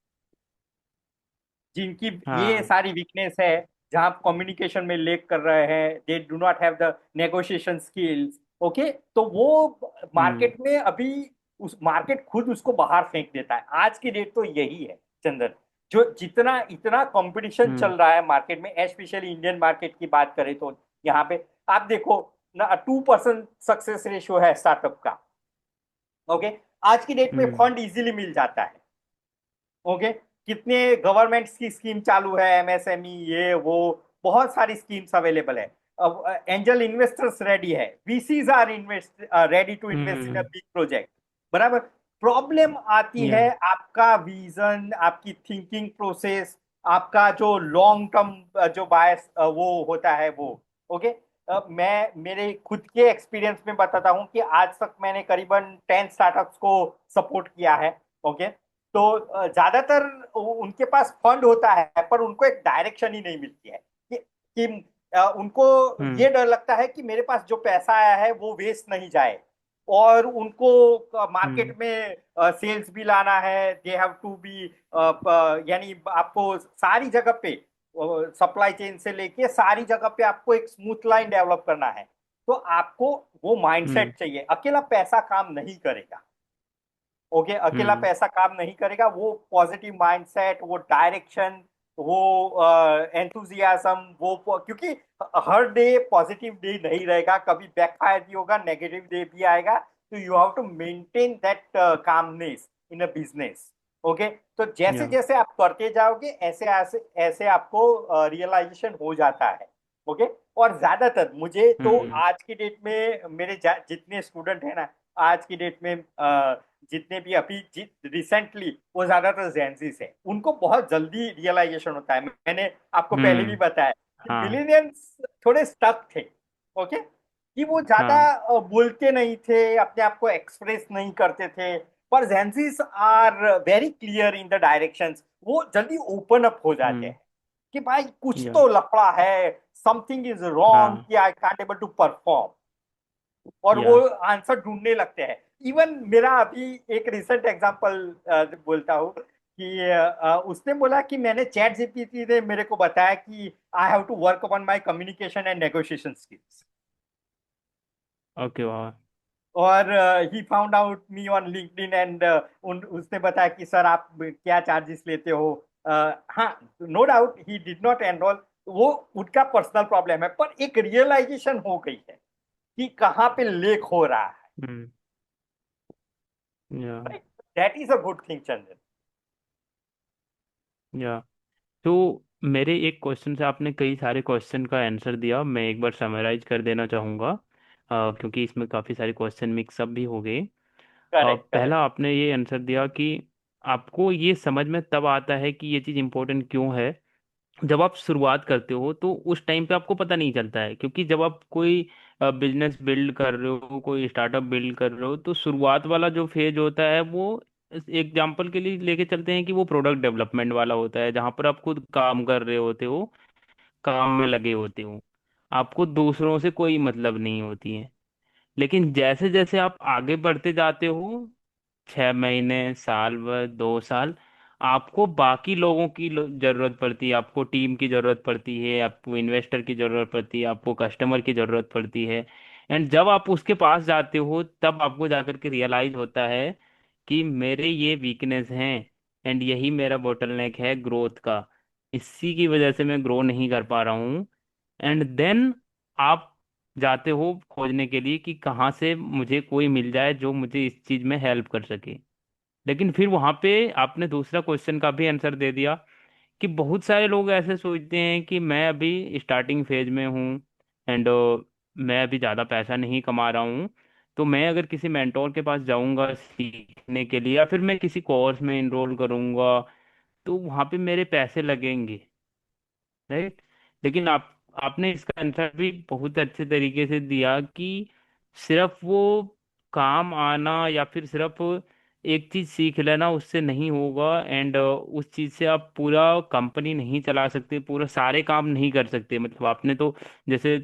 जिनकी ये हाँ। सारी वीकनेस है, जहां कम्युनिकेशन में लेक कर रहे हैं, they do not have the negotiation skills. Okay. तो वो हम्म। मार्केट में अभी, उस मार्केट खुद उसको बाहर फेंक देता है। आज की डेट तो यही है चंदन। जो जितना इतना कंपटीशन हम्म। चल रहा है मार्केट में, स्पेशली इंडियन मार्केट की बात करें तो यहाँ पे आप देखो ना, 2% सक्सेस रेशियो है स्टार्टअप का। ओके। आज की डेट में हम्म। फंड इजीली मिल जाता है। ओके। कितने गवर्नमेंट की स्कीम चालू है, एमएसएमई, ये वो, बहुत सारी स्कीम्स अवेलेबल है। अब एंजल इन्वेस्टर्स रेडी है, VCs are invest ready to invest in a hmm. Big project. बराबर। प्रॉब्लम आती या है आपका विजन, आपकी थिंकिंग प्रोसेस, आपका जो लॉन्ग टर्म जो बायस वो होता है वो। ओके। मैं मेरे खुद के एक्सपीरियंस में बताता हूँ कि आज तक मैंने करीबन 10 स्टार्टअप्स को सपोर्ट किया है। ओके। तो ज्यादातर उनके पास फंड होता है, पर उनको एक डायरेक्शन ही नहीं मिलती है कि उनको हम्म। ये डर लगता है कि मेरे पास जो पैसा आया है वो वेस्ट नहीं जाए। और उनको हम्म। मार्केट में सेल्स भी लाना है, दे हैव टू बी, यानी आपको सारी जगह पे, सप्लाई चेन से लेके सारी जगह पे आपको एक स्मूथ लाइन डेवलप करना है। तो आपको वो हम्म। माइंडसेट चाहिए, अकेला पैसा काम नहीं करेगा। ओके। अकेला हम्म। पैसा काम नहीं करेगा, वो पॉजिटिव माइंडसेट, वो डायरेक्शन, वो एंथुजियाज्म, क्योंकि हर डे पॉजिटिव डे नहीं रहेगा, कभी बैकफायर भी होगा, नेगेटिव डे भी आएगा। तो you have to maintain that calmness in a business. Okay. तो जैसे या जैसे आप करते जाओगे, ऐसे ऐसे ऐसे आपको रियलाइजेशन हो जाता है। ओके। और ज्यादातर मुझे तो हम्म। आज की डेट में मेरे जितने स्टूडेंट हैं ना, आज की डेट में जितने भी अभी रिसेंटली, वो ज्यादातर जेंजीज है, उनको बहुत जल्दी रियलाइजेशन होता है। मैंने आपको पहले भी हम्म। बताया कि हाँ। मिलेनियंस थोड़े स्टक थे। ओके। कि वो ज्यादा हाँ। बोलते नहीं थे, अपने आप को एक्सप्रेस नहीं करते थे। पर Gen Zs are very clear in the directions, वो जल्दी ओपन अप हो जाते हम्म। हैं कि भाई कुछ या। तो लफड़ा है, समथिंग इज रॉन्ग, हाँ। कि I can't able to perform, और वो या। आंसर ढूंढने लगते हैं। इवन मेरा अभी एक रिसेंट एग्जांपल बोलता हूँ कि उसने बोला कि मैंने चैट जीपीटी ने मेरे को बताया कि I have to work upon my communication and negotiation skills, okay. वाह। और he found out me on LinkedIn and उसने बताया कि सर आप क्या चार्जेस लेते हो। हाँ, no doubt he did not enroll, वो उनका पर्सनल प्रॉब्लम है, पर एक रियलाइजेशन हो गई है कि कहाँ पे लेक हो रहा है। Hmm. Yeah. That is a good thing, Chandan. Yeah. तो मेरे एक क्वेश्चन से आपने कई सारे क्वेश्चन का आंसर दिया, मैं एक बार समराइज कर देना चाहूँगा, क्योंकि इसमें काफ़ी सारे क्वेश्चन मिक्सअप भी हो गए। करेक्ट, पहला करेक्ट। आपने ये आंसर दिया कि आपको ये समझ में तब आता है कि ये चीज़ इम्पोर्टेंट क्यों है। जब आप शुरुआत करते हो तो उस टाइम पे आपको पता नहीं चलता है, क्योंकि जब आप कोई बिजनेस बिल्ड कर रहे हो, कोई स्टार्टअप बिल्ड कर रहे हो, तो शुरुआत वाला जो फेज होता है वो एग्जाम्पल के लिए लेके चलते हैं कि वो प्रोडक्ट डेवलपमेंट वाला होता है, जहाँ पर आप खुद काम कर रहे होते हो, काम में लगे होते हो, आपको दूसरों से कोई मतलब नहीं होती है। लेकिन जैसे जैसे आप आगे बढ़ते जाते हो, 6 महीने, साल भर, 2 साल, आपको बाकी लोगों की जरूरत पड़ती है, आपको टीम की जरूरत पड़ती है, आपको इन्वेस्टर की जरूरत पड़ती है, आपको कस्टमर की जरूरत पड़ती है। एंड जब आप उसके पास जाते हो तब आपको जाकर के रियलाइज होता है कि मेरे ये वीकनेस हैं, एंड यही मेरा बोटलनेक है ग्रोथ का, इसी की वजह से मैं ग्रो नहीं कर पा रहा हूँ। एंड देन आप जाते हो खोजने के लिए कि कहाँ से मुझे कोई मिल जाए जो मुझे इस चीज में हेल्प कर सके। लेकिन फिर वहां पे आपने दूसरा क्वेश्चन का भी आंसर दे दिया कि बहुत सारे लोग ऐसे सोचते हैं कि मैं अभी स्टार्टिंग फेज में हूँ, एंड मैं अभी ज़्यादा पैसा नहीं कमा रहा हूँ, तो मैं अगर किसी मेंटोर के पास जाऊंगा सीखने के लिए, या फिर मैं किसी कोर्स में इनरोल करूंगा, तो वहाँ पे मेरे पैसे लगेंगे, राइट। लेकिन आपने इसका आंसर भी बहुत अच्छे तरीके से दिया कि सिर्फ वो काम आना या फिर सिर्फ एक चीज सीख लेना उससे नहीं होगा, एंड उस चीज से आप पूरा कंपनी नहीं चला सकते, पूरा सारे काम नहीं कर सकते। मतलब आपने तो जैसे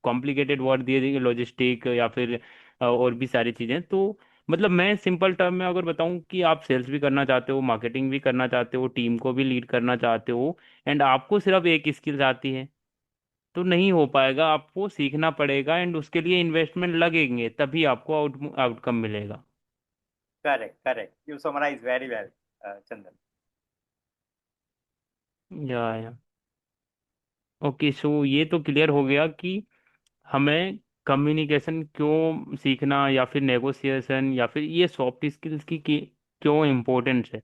कॉम्प्लिकेटेड वर्ड दिए लॉजिस्टिक या फिर और भी सारी चीजें, तो मतलब मैं सिंपल टर्म में अगर बताऊं कि आप सेल्स भी करना चाहते हो, मार्केटिंग भी करना चाहते हो, टीम को भी लीड करना चाहते हो, एंड आपको सिर्फ एक स्किल्स आती है, तो नहीं हो पाएगा, आपको सीखना पड़ेगा, एंड उसके लिए इन्वेस्टमेंट लगेंगे, तभी आपको आउटकम मिलेगा। Correct, correct, you summarise very well, Chandan. Yeah. Okay, सो ये तो क्लियर हो गया कि हमें कम्युनिकेशन क्यों सीखना, या फिर नेगोशिएशन, या फिर ये सॉफ्ट स्किल्स की क्यों इम्पोर्टेंस है।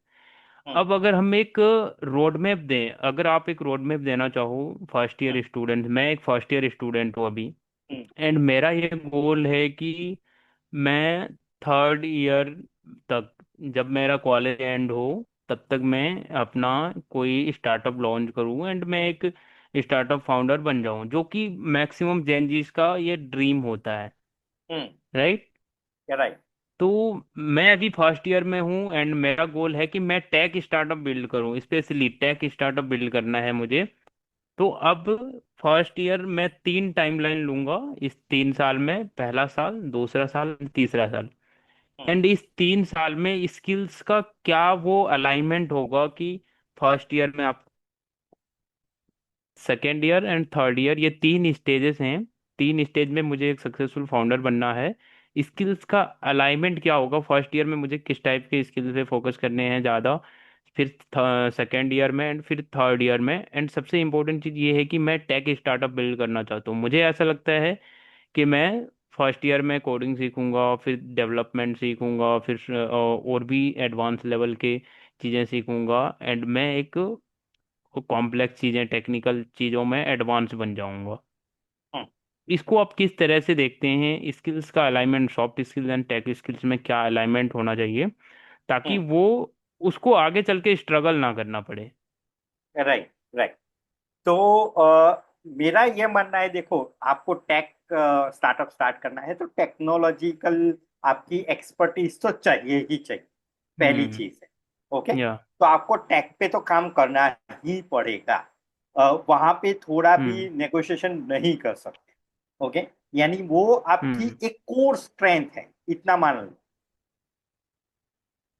हम्म, अब अगर हम एक रोड मैप दें, अगर आप एक रोड मैप देना चाहो फर्स्ट हम्म, ईयर स्टूडेंट, मैं एक फर्स्ट ईयर स्टूडेंट हूँ अभी, हम्म, एंड मेरा ये गोल है कि मैं थर्ड ईयर तक, जब मेरा कॉलेज एंड हो, तब तक मैं अपना कोई स्टार्टअप लॉन्च करूं, एंड मैं एक स्टार्टअप फाउंडर बन जाऊं, जो कि मैक्सिमम जेनजीज का ये ड्रीम होता है, हम्म। राइट। राइट। तो मैं अभी फर्स्ट ईयर में हूँ, एंड मेरा गोल है कि मैं टेक स्टार्टअप बिल्ड करूँ, स्पेशली टेक स्टार्टअप बिल्ड करना है मुझे। तो अब फर्स्ट ईयर मैं 3 टाइमलाइन लूंगा, इस 3 साल में, पहला साल, दूसरा साल, तीसरा साल। हम्म, एंड इस 3 साल में स्किल्स का क्या वो अलाइनमेंट होगा कि फर्स्ट ईयर में आप, second year and third year, ये 3 स्टेजेस हैं, 3 स्टेज में मुझे एक सक्सेसफुल फाउंडर बनना है। स्किल्स का अलाइनमेंट क्या होगा, फर्स्ट ईयर में मुझे किस टाइप के स्किल्स पे फोकस करने हैं ज़्यादा, फिर सेकेंड ईयर में, एंड फिर थर्ड ईयर में। एंड सबसे इम्पोर्टेंट चीज़ ये है कि मैं टेक स्टार्टअप बिल्ड करना चाहता हूँ। मुझे ऐसा लगता है कि मैं फर्स्ट ईयर में कोडिंग सीखूंगा, फिर डेवलपमेंट सीखूंगा, फिर और भी एडवांस लेवल के चीज़ें सीखूंगा, एंड मैं एक कॉम्प्लेक्स चीज़ें, टेक्निकल चीज़ों में एडवांस बन जाऊंगा। हम्म, इसको आप किस तरह से देखते हैं, स्किल्स का alignment, soft skills and tech skills में क्या अलाइनमेंट होना चाहिए, ताकि हम्म। वो उसको आगे चल के स्ट्रगल ना करना पड़े। Right, right. तो मेरा ये मानना है, देखो, आपको टेक स्टार्टअप स्टार्ट करना है तो टेक्नोलॉजिकल आपकी एक्सपर्टीज तो चाहिए ही चाहिए, पहली हम्म। चीज है। ओके, या। तो आपको टेक पे तो काम करना ही पड़ेगा, वहां पे थोड़ा भी हम्म। नेगोशिएशन नहीं कर सकते। ओके, यानी वो आपकी हम्म। एक कोर स्ट्रेंथ है, इतना मान लो।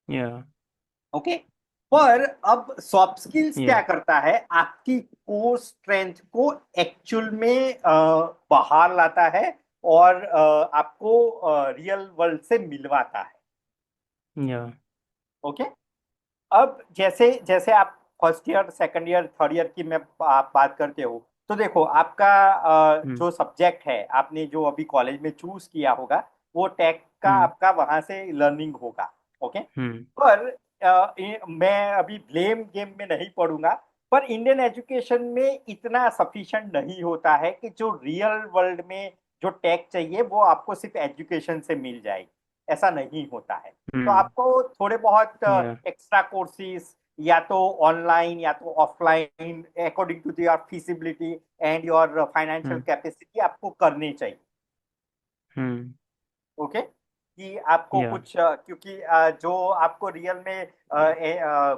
या। ओके, पर अब सॉफ्ट स्किल्स या। क्या करता है, आपकी कोर स्ट्रेंथ को एक्चुअल में बाहर लाता है और आपको रियल वर्ल्ड से मिलवाता है। या। ओके, अब जैसे जैसे आप first year, second year, third year की मैं आप बात करते हो, तो देखो आपका हम्म। जो सब्जेक्ट है आपने जो अभी कॉलेज में चूज किया होगा, वो टेक का हम्म। आपका वहां से लर्निंग होगा। ओके, हम्म। पर मैं अभी ब्लेम गेम में नहीं पढ़ूंगा, पर इंडियन एजुकेशन में इतना सफिशिएंट नहीं होता है कि जो रियल वर्ल्ड में जो टेक चाहिए वो आपको सिर्फ एजुकेशन से मिल जाएगी, ऐसा नहीं होता है। तो हम्म। आपको थोड़े बहुत या। एक्स्ट्रा कोर्सेज, या तो ऑनलाइन या तो offline, according to your feasibility and your financial hmm. Capacity, आपको करने चाहिए। हम्म। ओके, कि आपको या। कुछ क्योंकि जो आपको रियल में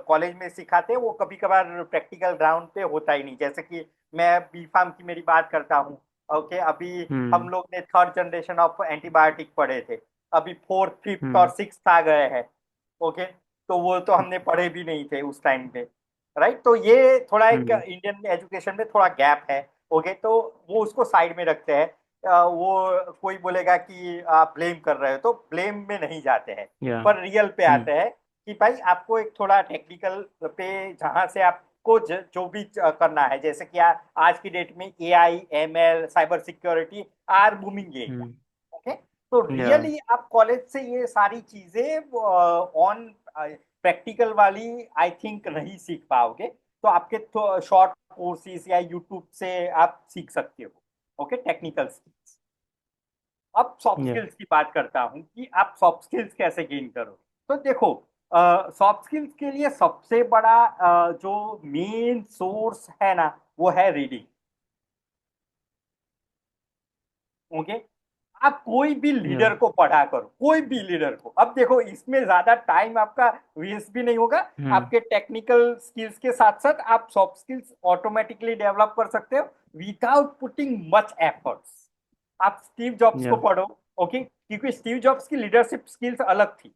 कॉलेज में सिखाते हैं वो कभी कभार प्रैक्टिकल ग्राउंड पे होता ही नहीं। जैसे कि मैं बी फार्म की मेरी बात करता हूँ। ओके, अभी हम हम्म। लोग ने थर्ड जनरेशन ऑफ एंटीबायोटिक पढ़े थे, अभी फोर्थ, फिफ्थ और हम्म। सिक्स्थ आ गए हैं। ओके, तो वो तो हमने पढ़े भी नहीं थे उस टाइम पे। राइट, तो ये थोड़ा एक हम्म। इंडियन एजुकेशन में थोड़ा गैप है। ओके, तो वो उसको साइड में रखते हैं। वो कोई बोलेगा कि आप ब्लेम कर रहे हो, तो ब्लेम में नहीं जाते हैं, या। पर रियल पे हम्म। आते हैं कि भाई आपको एक थोड़ा टेक्निकल पे, जहां से आपको जो भी करना है, जैसे कि आज की डेट में AI, ML, cyber security are booming area. Hmm. Okay, तो या। रियली आप कॉलेज से ये सारी चीजें ऑन प्रैक्टिकल वाली आई थिंक नहीं सीख पाओगे। तो आपके तो शॉर्ट कोर्सेज या यूट्यूब से आप सीख सकते हो। Okay, technical skills. अब सॉफ्ट या। स्किल्स की बात करता हूं कि आप सॉफ्ट स्किल्स कैसे गेन करो। तो देखो, सॉफ्ट स्किल्स के लिए सबसे बड़ा जो मेन सोर्स है ना, वो है रीडिंग। ओके, आप कोई भी या। लीडर को पढ़ा करो, कोई भी लीडर को। अब देखो, इसमें ज्यादा टाइम आपका वेस्ट भी नहीं होगा। हम्म। आपके टेक्निकल स्किल्स के साथ साथ आप सॉफ्ट स्किल्स ऑटोमेटिकली डेवलप कर सकते हो विदाउट पुटिंग मच एफर्ट्स। आप स्टीव जॉब्स को या। पढ़ो। ओके, क्योंकि स्टीव जॉब्स की लीडरशिप स्किल्स अलग थी।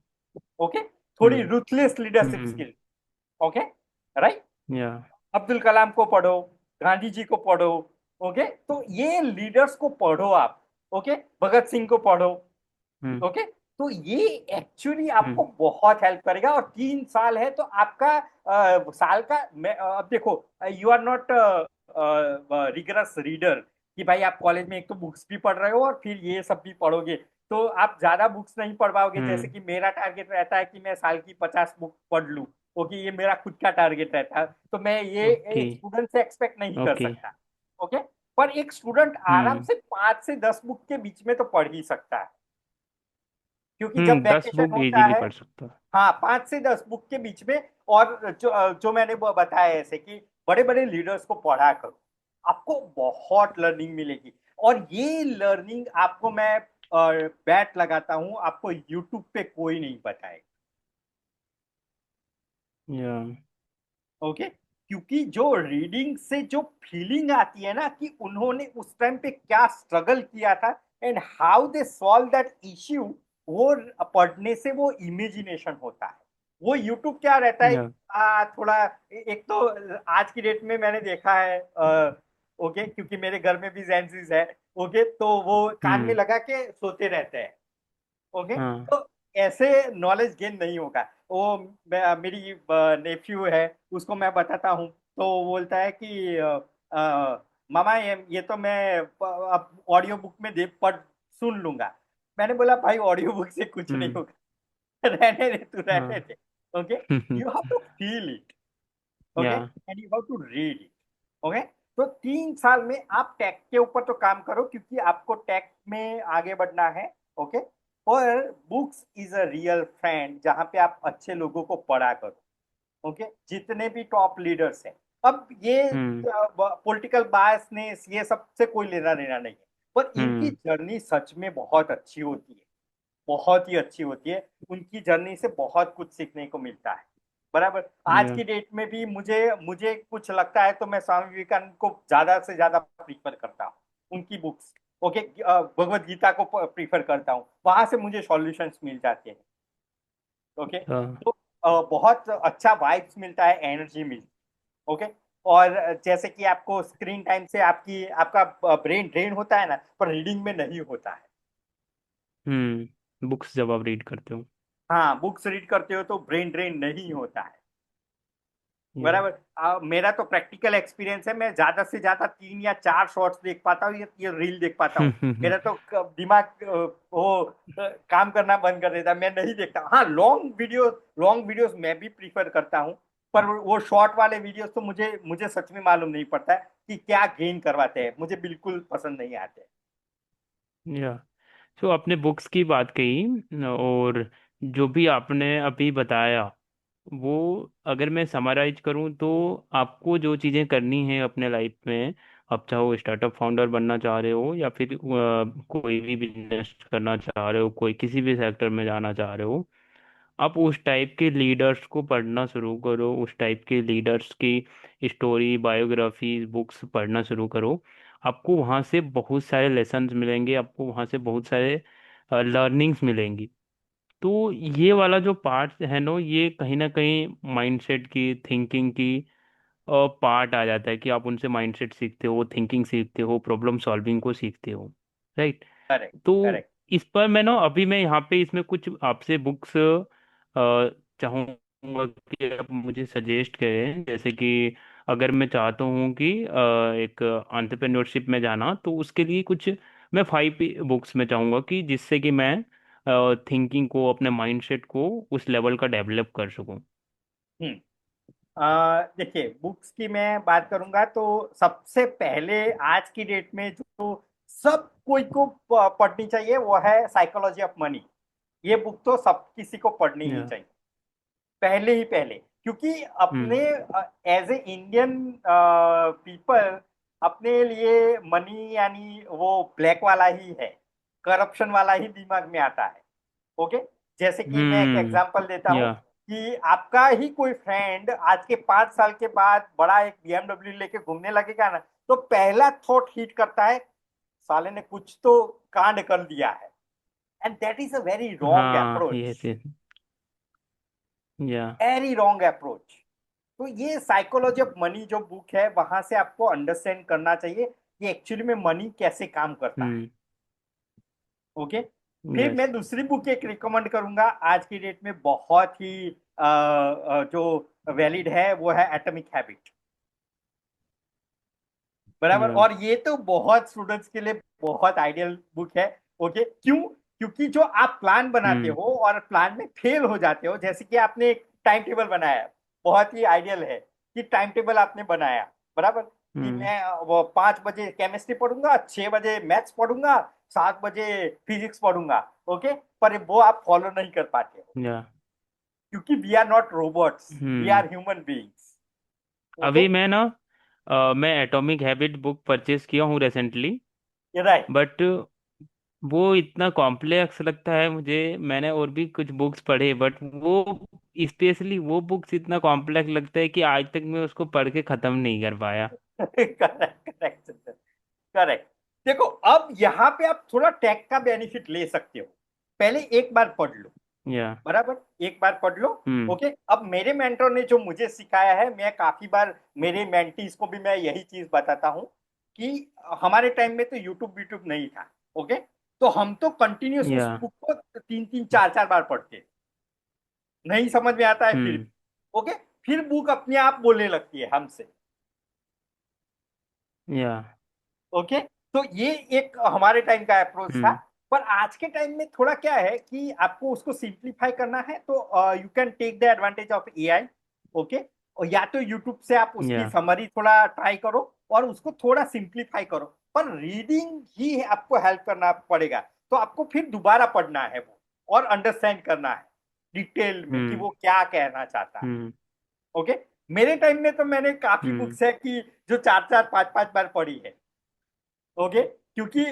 ओके, थोड़ी हम्म। रूथलेस लीडरशिप हम्म। स्किल। Okay, right. या। अब्दुल कलाम को पढ़ो, गांधी जी को पढ़ो। ओके, तो ये लीडर्स को पढ़ो आप। ओके, भगत सिंह को पढ़ो। हम्म। ओके, तो ये एक्चुअली आपको हम्म। बहुत हेल्प करेगा। और 3 साल है तो आपका साल का अब देखो, you are not rigorous reader कि भाई आप कॉलेज में एक तो बुक्स भी पढ़ रहे हो और फिर ये सब भी पढ़ोगे, तो आप ज्यादा बुक्स नहीं पढ़ पाओगे। जैसे हम्म। कि मेरा टारगेट रहता है कि मैं साल की 50 बुक पढ़ लूँ। ओके, ये मेरा खुद का टारगेट रहता है, तो मैं ये ओके। एक स्टूडेंट से एक्सपेक्ट नहीं कर ओके। सकता। ओके, पर एक स्टूडेंट आराम हम्म। से 5 से 10 बुक के बीच में तो पढ़ ही सकता है, क्योंकि जब 10 बुक वैकेशन होता इजीली है। पढ़ सकता। हाँ, 5 से 10 बुक के बीच में। और जो मैंने वो बताया ऐसे कि बड़े बड़े लीडर्स को पढ़ा करो, आपको बहुत लर्निंग मिलेगी। और ये लर्निंग आपको मैं बैट लगाता हूँ, आपको यूट्यूब पे कोई नहीं बताएगा। या। ओके, क्योंकि जो रीडिंग से जो फीलिंग आती है ना कि उन्होंने उस टाइम पे क्या स्ट्रगल किया था and how they solve that issue, वो पढ़ने से वो इमेजिनेशन होता है। वो यूट्यूब क्या रहता है, या। थोड़ा एक तो आज की डेट में मैंने देखा है। ओके, क्योंकि मेरे घर में भी जेंसिस है। ओके, तो वो कान में हम्म। लगा के सोते रहते हैं। ओके, हाँ। तो ऐसे नॉलेज गेन नहीं होगा। वो मेरी नेफ्यू है, उसको मैं बताता हूँ, तो वो बोलता है कि मामा ये तो मैं अब ऑडियो बुक में दे पढ़ सुन लूंगा। मैंने बोला भाई, ऑडियो बुक से कुछ नहीं हम्म। होगा। रहने दे, तू रहने हाँ। दे। Okay, you have to feel it. Okay, yeah. And you have to read it. Okay, तो 3 साल में आप टेक के ऊपर तो काम करो, क्योंकि आपको टेक में आगे बढ़ना है। ओके, और books is a real friend, जहां पे आप अच्छे लोगों को पढ़ा करो। ओके, जितने भी टॉप लीडर्स हैं। अब ये हम्म। पॉलिटिकल बायसनेस ये सब से कोई लेना देना नहीं है, पर इनकी हम्म। जर्नी सच में बहुत अच्छी होती है, बहुत ही अच्छी होती है। उनकी जर्नी से बहुत कुछ सीखने को मिलता है। बराबर। आज या की डेट में भी मुझे मुझे कुछ लगता है तो मैं स्वामी विवेकानंद को ज्यादा से ज्यादा प्रीफर करता हूँ। उनकी बुक्स, ओके, भगवत गीता को प्रीफर करता हूँ, वहां से मुझे सॉल्यूशंस मिल जाते हैं। ओके। हाँ। तो बहुत अच्छा वाइब्स मिलता है, एनर्जी मिलती है। ओके। और जैसे कि आपको स्क्रीन टाइम से आपकी आपका ब्रेन ड्रेन होता है ना, पर रीडिंग में नहीं होता है। बुक्स जब आप रीड करते हो। हाँ, बुक्स रीड करते हो तो ब्रेन ड्रेन नहीं होता है। या बराबर। मेरा तो प्रैक्टिकल एक्सपीरियंस है, मैं ज्यादा से ज्यादा 3 या 4 शॉर्ट्स देख पाता हूँ, ये रील देख पाता हूँ। मेरा तो दिमाग काम करना बंद कर देता है, मैं नहीं देखता। हाँ, लॉन्ग वीडियोस मैं भी प्रीफर करता हूँ। पर वो शॉर्ट वाले वीडियोस तो मुझे मुझे सच में मालूम नहीं पड़ता है कि क्या गेन करवाते हैं, मुझे बिल्कुल पसंद नहीं आते। या सो आपने बुक्स की बात कही, और जो भी आपने अभी बताया वो अगर मैं समराइज करूं तो आपको जो चीज़ें करनी है अपने लाइफ में, आप चाहो स्टार्टअप फाउंडर बनना चाह रहे हो या फिर कोई भी बिजनेस करना चाह रहे हो, कोई किसी भी सेक्टर में जाना चाह रहे हो, आप उस टाइप के लीडर्स को पढ़ना शुरू करो, उस टाइप के लीडर्स की स्टोरी बायोग्राफी बुक्स पढ़ना शुरू करो। आपको वहाँ से बहुत सारे लेसन्स मिलेंगे, आपको वहाँ से बहुत सारे लर्निंग्स मिलेंगी। तो ये वाला जो पार्ट है नो, ये कहीं ना कहीं माइंडसेट की थिंकिंग की पार्ट आ जाता है कि आप उनसे माइंडसेट सीखते हो, थिंकिंग सीखते हो, प्रॉब्लम सॉल्विंग को सीखते हो। राइट। करेक्ट। तो करेक्ट। इस पर मैं ना अभी मैं यहाँ पे इसमें कुछ आपसे बुक्स चाहूँगा कि आप मुझे सजेस्ट करें। जैसे कि अगर मैं चाहता हूँ कि एक एंटरप्रेन्योरशिप में जाना, तो उसके लिए कुछ मैं 5 बुक्स में चाहूँगा कि जिससे कि मैं थिंकिंग को, अपने माइंडसेट को उस लेवल का डेवलप कर सकूँ। हम्म। देखिए, बुक्स की मैं बात करूंगा तो सबसे पहले आज की डेट में जो सब कोई को पढ़नी चाहिए वो है साइकोलॉजी ऑफ मनी। ये बुक तो सब किसी को पढ़नी ही या चाहिए, पहले ही पहले। क्योंकि अपने हम्म एज ए इंडियन पीपल, अपने लिए मनी यानी वो ब्लैक वाला ही है, करप्शन वाला ही दिमाग में आता है। ओके। जैसे कि मैं एक एग्जांपल देता हूँ या कि आपका ही कोई फ्रेंड आज के 5 साल के बाद बड़ा एक बीएमडब्ल्यू लेके घूमने लगेगा ना, तो पहला थॉट हिट करता है, साले ने कुछ तो कांड कर दिया है। And that is a very wrong हाँ अप्रोच। ये या वेरी रॉन्ग अप्रोच। तो ये साइकोलॉजी ऑफ मनी जो बुक है, वहां से आपको अंडरस्टैंड करना चाहिए कि एक्चुअली में मनी कैसे काम करता है। हम्म ओके। फिर यस मैं दूसरी बुक एक रिकमेंड करूंगा आज की डेट में, बहुत ही जो वैलिड है, वो है एटॉमिक हैबिट। बराबर। या और ये तो बहुत स्टूडेंट्स के लिए बहुत आइडियल बुक है। ओके। क्यों? क्योंकि जो आप प्लान बनाते हम्म हो और प्लान में फेल हो जाते हो, जैसे कि आपने एक टाइम टेबल बनाया, बहुत ही आइडियल है कि टाइम टेबल आपने बनाया। बराबर। कि हम्म मैं वो 5 बजे केमिस्ट्री पढ़ूंगा, 6 बजे मैथ्स पढ़ूंगा, 7 बजे फिजिक्स पढ़ूंगा। ओके। पर वो आप फॉलो नहीं कर पाते हो, या क्योंकि we are not robots, we hmm are human beings. Okay. अभी मैं ना मैं एटॉमिक हैबिट बुक परचेज किया हूँ रिसेंटली। राइट। बट वो इतना कॉम्प्लेक्स लगता है मुझे। मैंने और भी कुछ बुक्स पढ़े, बट वो स्पेशली वो बुक्स इतना कॉम्प्लेक्स लगता है कि आज तक मैं उसको पढ़ के खत्म नहीं कर पाया। करेक्ट। करेक्ट। करेक्ट। देखो, अब यहाँ पे आप थोड़ा टेक का बेनिफिट ले सकते हो। पहले एक बार पढ़ लो। या बराबर। एक बार पढ़ लो। हम्म ओके। अब मेरे मेंटर ने जो मुझे सिखाया है, मैं काफी बार मेरे मेंटीज को भी मैं यही चीज बताता हूँ कि हमारे टाइम में तो यूट्यूब यूट्यूब नहीं था। ओके। तो हम तो कंटिन्यूस या उस बुक को 3 3 4 4 बार पढ़ते, नहीं समझ में आता है फिर भी। हम्म ओके। फिर बुक अपने आप बोलने लगती है हमसे। या ओके। तो ये एक हमारे टाइम का अप्रोच था। हम्म पर आज के टाइम में थोड़ा क्या है कि आपको उसको सिंप्लीफाई करना है, तो you can take the advantage of AI. Okay. और या तो यूट्यूब से आप उसकी या समरी थोड़ा ट्राई करो और उसको थोड़ा सिंप्लीफाई करो। पर रीडिंग ही आपको हेल्प करना पड़ेगा। तो आपको फिर दोबारा पढ़ना है वो, और अंडरस्टैंड करना है डिटेल में कि हम्म वो क्या कहना चाहता है। हम्म ओके। मेरे टाइम में तो मैंने काफी हम्म बुक्स है कि जो 4 4 5 5 बार पढ़ी है। ओके। क्योंकि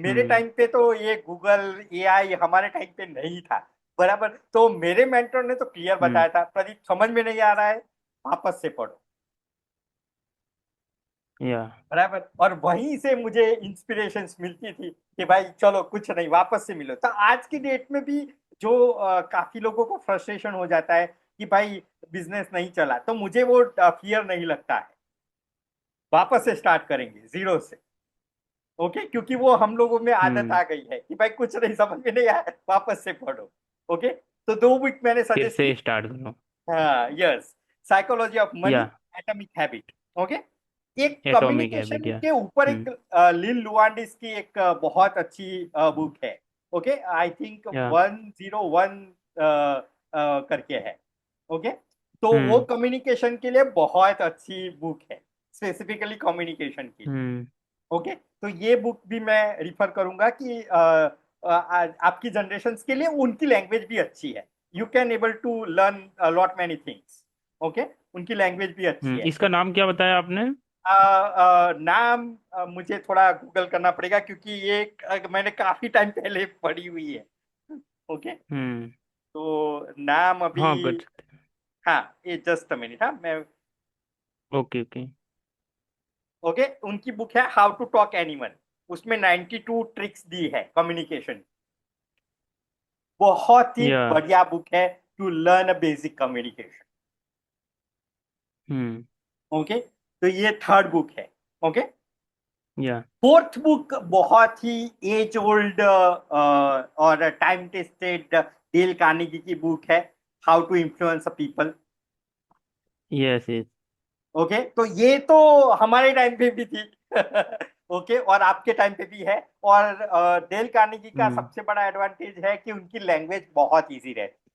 मेरे हम्म टाइम पे तो ये गूगल एआई हमारे टाइम पे नहीं था। बराबर, तो मेरे मेंटर ने तो क्लियर हम्म बताया था, प्रदीप समझ में नहीं आ रहा है, वापस से पढ़ो। या बराबर, और वहीं से मुझे इंस्पिरेशंस मिलती थी कि भाई चलो कुछ नहीं, वापस से मिलो। तो आज की डेट में भी जो काफी लोगों को फ्रस्ट्रेशन हो जाता है कि भाई बिजनेस नहीं चला, तो मुझे वो फियर नहीं लगता है। वापस से स्टार्ट करेंगे जीरो से। ओके, क्योंकि वो हम लोगों में आदत हम्म आ गई है कि भाई कुछ नहीं समझ में नहीं आया, वापस से पढ़ो। ओके, तो दो बुक मैंने फिर सजेस्ट की। से स्टार्ट करो। हाँ, यस, साइकोलॉजी ऑफ मनी, या एटॉमिक हैबिट। ओके, एक एटॉमिक हैबिट। कम्युनिकेशन या के ऊपर एक लिन लुआंडिस की एक बहुत अच्छी बुक है। ओके, आई थिंक या 101 करके है। ओके, तो वो हम्म कम्युनिकेशन के लिए बहुत अच्छी बुक है, स्पेसिफिकली कम्युनिकेशन के लिए। हम्म ओके, तो ये बुक भी मैं रिफर करूंगा कि आपकी जनरेशन के लिए उनकी लैंग्वेज भी अच्छी है। You can able to learn lot many things. Okay, उनकी लैंग्वेज भी अच्छी है। इसका नाम क्या बताया आपने? नाम मुझे थोड़ा गूगल करना पड़ेगा, क्योंकि ये मैंने काफी टाइम पहले पढ़ी हुई है। ओके, हम्म तो नाम अभी, हाँ कर सकते हैं। हाँ, ये जस्ट मिनट, हाँ मैं। Okay okay. ओके, उनकी बुक है हाउ टू टॉक एनिमल। उसमें 92 ट्रिक्स दी है कम्युनिकेशन। बहुत ही या बढ़िया बुक है to learn a basic communication. Hmm okay, तो ये थर्ड बुक है। ओके, या फोर्थ बुक बहुत ही एज ओल्ड और टाइम टेस्टेड डेल कार्नेगी की बुक है, how to influence a people. Yes yes. Okay, तो ये तो हमारे टाइम पे भी थी। ओके, और आपके टाइम पे भी है। और डेल कार्नेगी का हम्म सबसे बड़ा एडवांटेज है कि उनकी लैंग्वेज बहुत इजी रहती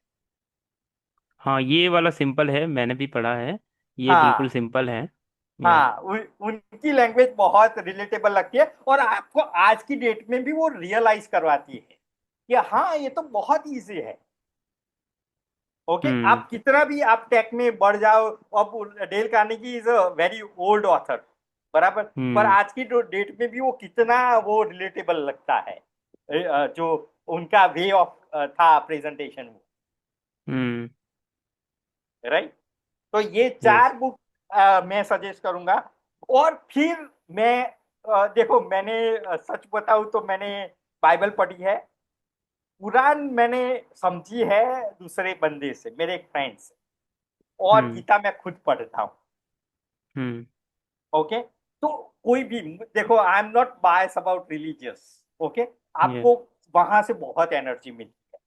हाँ ये वाला सिंपल है, मैंने भी पढ़ा है। है। ये बिल्कुल हाँ, सिंपल है। या हाँ, उनकी लैंग्वेज बहुत रिलेटेबल लगती है, और आपको आज की डेट में भी वो रियलाइज करवाती है कि हाँ, ये तो बहुत इजी है। ओके, हम्म आप कितना भी आप टेक में बढ़ जाओ, अब Dale Carnegie is a very old author. बराबर, पर हम्म आज की डेट में भी वो कितना वो रिलेटेबल लगता है, जो उनका वे ऑफ था प्रेजेंटेशन। हम्म राइट, तो ये यस चार बुक मैं सजेस्ट करूंगा। और फिर मैं देखो, मैंने सच बताऊं तो मैंने बाइबल पढ़ी है, कुरान मैंने समझी है दूसरे बंदे से, मेरे एक फ्रेंड से, और हम्म गीता मैं खुद पढ़ता हूँ। हम्म ओके, तो कोई भी, देखो आई am not bias about religious. Okay, yes आपको वहां से बहुत एनर्जी मिलती है,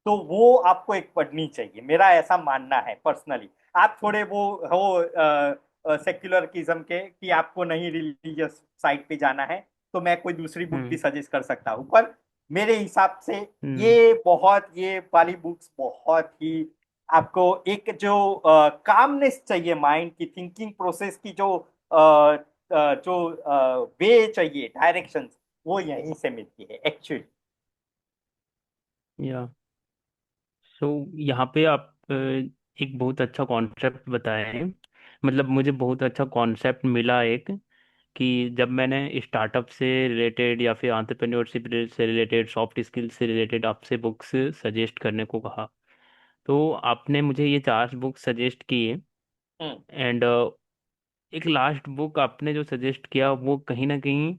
तो वो आपको एक पढ़नी चाहिए, मेरा ऐसा मानना है पर्सनली। आप थोड़े वो हो सेक्युलरिज्म के कि आपको नहीं रिलीजियस साइड पे जाना है, तो मैं कोई दूसरी बुक भी हम्म सजेस्ट कर सकता हूँ, पर मेरे हिसाब से हम्म ये वाली बुक्स बहुत ही आपको एक जो कामनेस चाहिए, माइंड की थिंकिंग प्रोसेस की जो वे चाहिए, डायरेक्शन, वो यहीं से मिलती है एक्चुअली। या सो यहाँ पे आप एक बहुत अच्छा कॉन्सेप्ट बताए हैं। मतलब मुझे बहुत अच्छा कॉन्सेप्ट मिला एक, कि जब मैंने स्टार्टअप से रिलेटेड या फिर एंटरप्रेन्योरशिप से रिलेटेड, सॉफ्ट स्किल से रिलेटेड आपसे बुक्स सजेस्ट करने को कहा, तो आपने मुझे ये चार बुक सजेस्ट किए। हम्म। एंड एक लास्ट बुक आपने जो सजेस्ट किया वो कहीं ना कहीं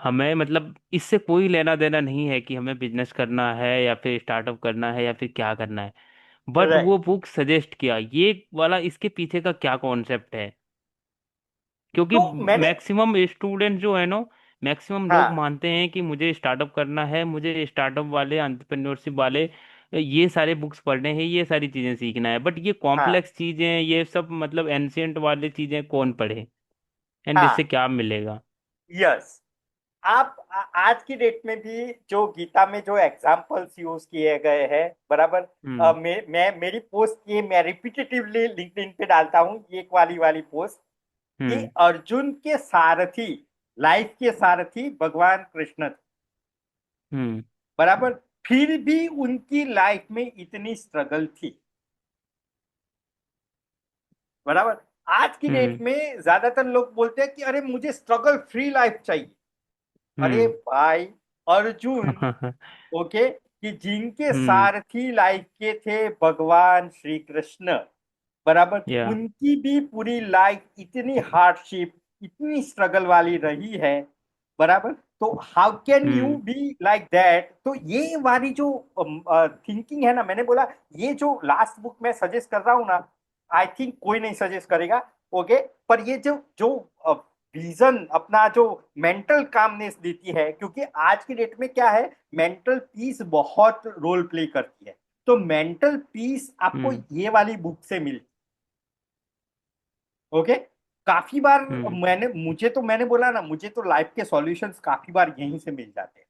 हमें, मतलब इससे कोई लेना देना नहीं है कि हमें बिजनेस करना है या फिर स्टार्टअप करना है या फिर क्या करना है, बट राइट, वो बुक सजेस्ट किया ये वाला, इसके पीछे का क्या कॉन्सेप्ट है? क्योंकि तो मैंने, मैक्सिमम स्टूडेंट जो है ना, मैक्सिमम लोग हाँ, मानते हैं कि मुझे स्टार्टअप करना है, मुझे स्टार्टअप वाले एंटरप्रेन्योरशिप वाले ये सारे बुक्स पढ़ने हैं, ये सारी चीजें सीखना है, बट ये हाँ, कॉम्प्लेक्स चीजें, ये सब मतलब एंशियंट वाले चीजें कौन पढ़े, एंड इससे हाँ, क्या मिलेगा? यस। आप आज की डेट में भी जो गीता में जो एग्जाम्पल्स यूज किए गए हैं, बराबर, हम्म मैं मेरी पोस्ट ये मैं रिपीटेटिवली लिंक्डइन पे डालता हूँ, ये वाली पोस्ट, कि हम्म अर्जुन के सारथी, लाइफ के सारथी भगवान कृष्ण थे। हम्म बराबर, फिर भी उनकी लाइफ में इतनी स्ट्रगल थी। बराबर, आज की डेट हम्म में ज्यादातर लोग बोलते हैं कि अरे मुझे स्ट्रगल फ्री लाइफ चाहिए। अरे हम्म। भाई, अर्जुन, ओके, कि जिनके हम्म। सारथी लाइफ के थे भगवान श्री कृष्ण, बराबर, या। उनकी भी पूरी लाइफ इतनी हार्डशिप, इतनी स्ट्रगल वाली रही है, बराबर। तो how can you hmm. Be like that? तो ये वाली जो थिंकिंग है ना, मैंने बोला, ये जो लास्ट बुक मैं सजेस्ट कर रहा हूँ ना, आई थिंक कोई नहीं सजेस्ट करेगा, ओके। पर ये जो जो विजन अपना, जो मेंटल कामनेस देती है, क्योंकि आज की डेट में क्या है, मेंटल पीस बहुत रोल प्ले करती है। तो मेंटल पीस आपको हम्म। ये वाली बुक से मिलती, ओके। काफी बार हम्म। मैंने बोला ना, मुझे तो लाइफ के सॉल्यूशंस काफी बार यहीं से मिल जाते हैं,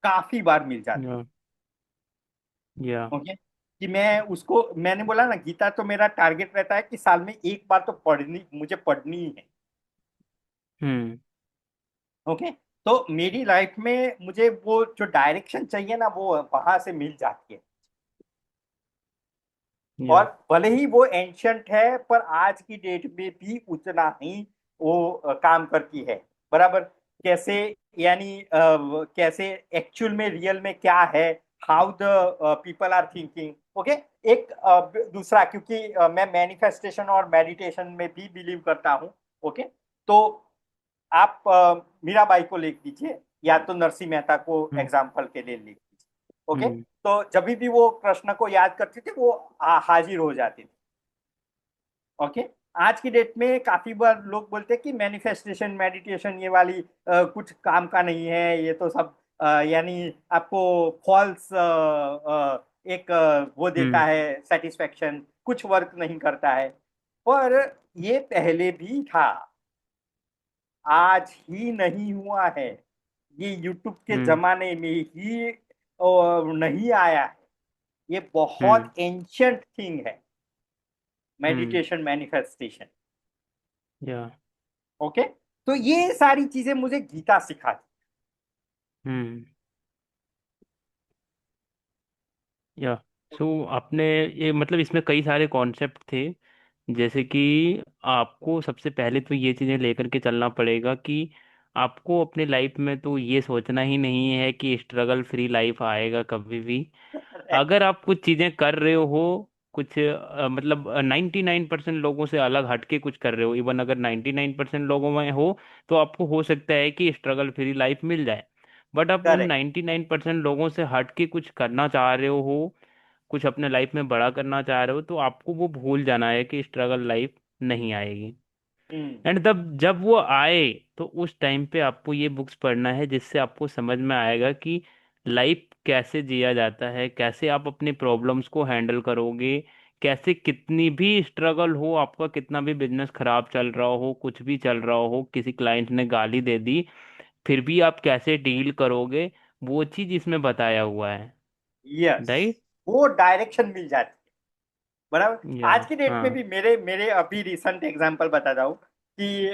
काफी बार मिल जाते या। या। हैं, ओके। कि मैं उसको, मैंने बोला ना, गीता तो मेरा टारगेट रहता है कि साल में एक बार तो मुझे पढ़नी ही है, हम्म। ओके। तो मेरी लाइफ में मुझे वो जो डायरेक्शन चाहिए ना, वो वहां से मिल जाती है। और या। भले ही वो एंशंट है, पर आज की डेट में भी उतना ही वो काम करती है, बराबर। कैसे, यानी कैसे एक्चुअल में, रियल में क्या है, how the people are thinking, okay. एक दूसरा, क्योंकि मैं मैनिफेस्टेशन और मेडिटेशन में भी बिलीव करता हूँ, ओके। तो आप मीराबाई को लिख दीजिए, या तो नरसिंह मेहता को हम्म। एग्जाम्पल के लिए लिख दीजिए, ओके। हम्म। तो जब भी वो कृष्ण को याद करते थे, वो हाजिर हो जाते थे, ओके। आज की डेट में काफी बार लोग बोलते हैं कि मैनिफेस्टेशन मेडिटेशन ये वाली कुछ काम का नहीं है, ये तो सब यानी आपको फॉल्स एक वो देता हम्म। है सेटिस्फेक्शन, कुछ वर्क नहीं करता है। पर ये पहले भी था, आज ही नहीं हुआ है, ये यूट्यूब के हम्म। जमाने में ही नहीं आया है। ये हम्म। बहुत एंशियंट थिंग है, हम्म। मेडिटेशन मैनिफेस्टेशन, या। ओके। तो ये सारी चीजें मुझे गीता सिखाती। हम्म। या। सो आपने ये मतलब इसमें कई सारे कॉन्सेप्ट थे, जैसे कि आपको सबसे पहले तो ये चीज़ें लेकर के चलना पड़ेगा कि आपको अपने लाइफ में तो ये सोचना ही नहीं है कि स्ट्रगल फ्री लाइफ आएगा कभी भी। अगर आप कुछ चीजें कर रहे हो, कुछ मतलब 99% लोगों से अलग हटके कुछ कर रहे हो, इवन अगर 99% लोगों में हो, तो आपको हो सकता है कि स्ट्रगल फ्री लाइफ मिल जाए। बट आप उन करेक्ट। 99% लोगों से हटके कुछ करना चाह रहे हो, कुछ अपने लाइफ में बड़ा करना चाह रहे हो, तो आपको वो भूल जाना है कि स्ट्रगल लाइफ नहीं आएगी। हम्म। एंड तब जब वो आए, तो उस टाइम पे आपको ये बुक्स पढ़ना है, जिससे आपको समझ में आएगा कि लाइफ कैसे जिया जाता है, कैसे आप अपनी प्रॉब्लम्स को हैंडल करोगे, कैसे कितनी भी स्ट्रगल हो, आपका कितना भी बिजनेस खराब चल रहा हो, कुछ भी चल रहा हो, किसी क्लाइंट ने गाली दे दी, फिर भी आप कैसे डील करोगे, वो चीज इसमें बताया हुआ है। Yes, right. वो डायरेक्शन मिल जाती है, बराबर। या। आज की डेट में हाँ। भी मेरे मेरे अभी रिसेंट एग्जांपल बताता हूँ कि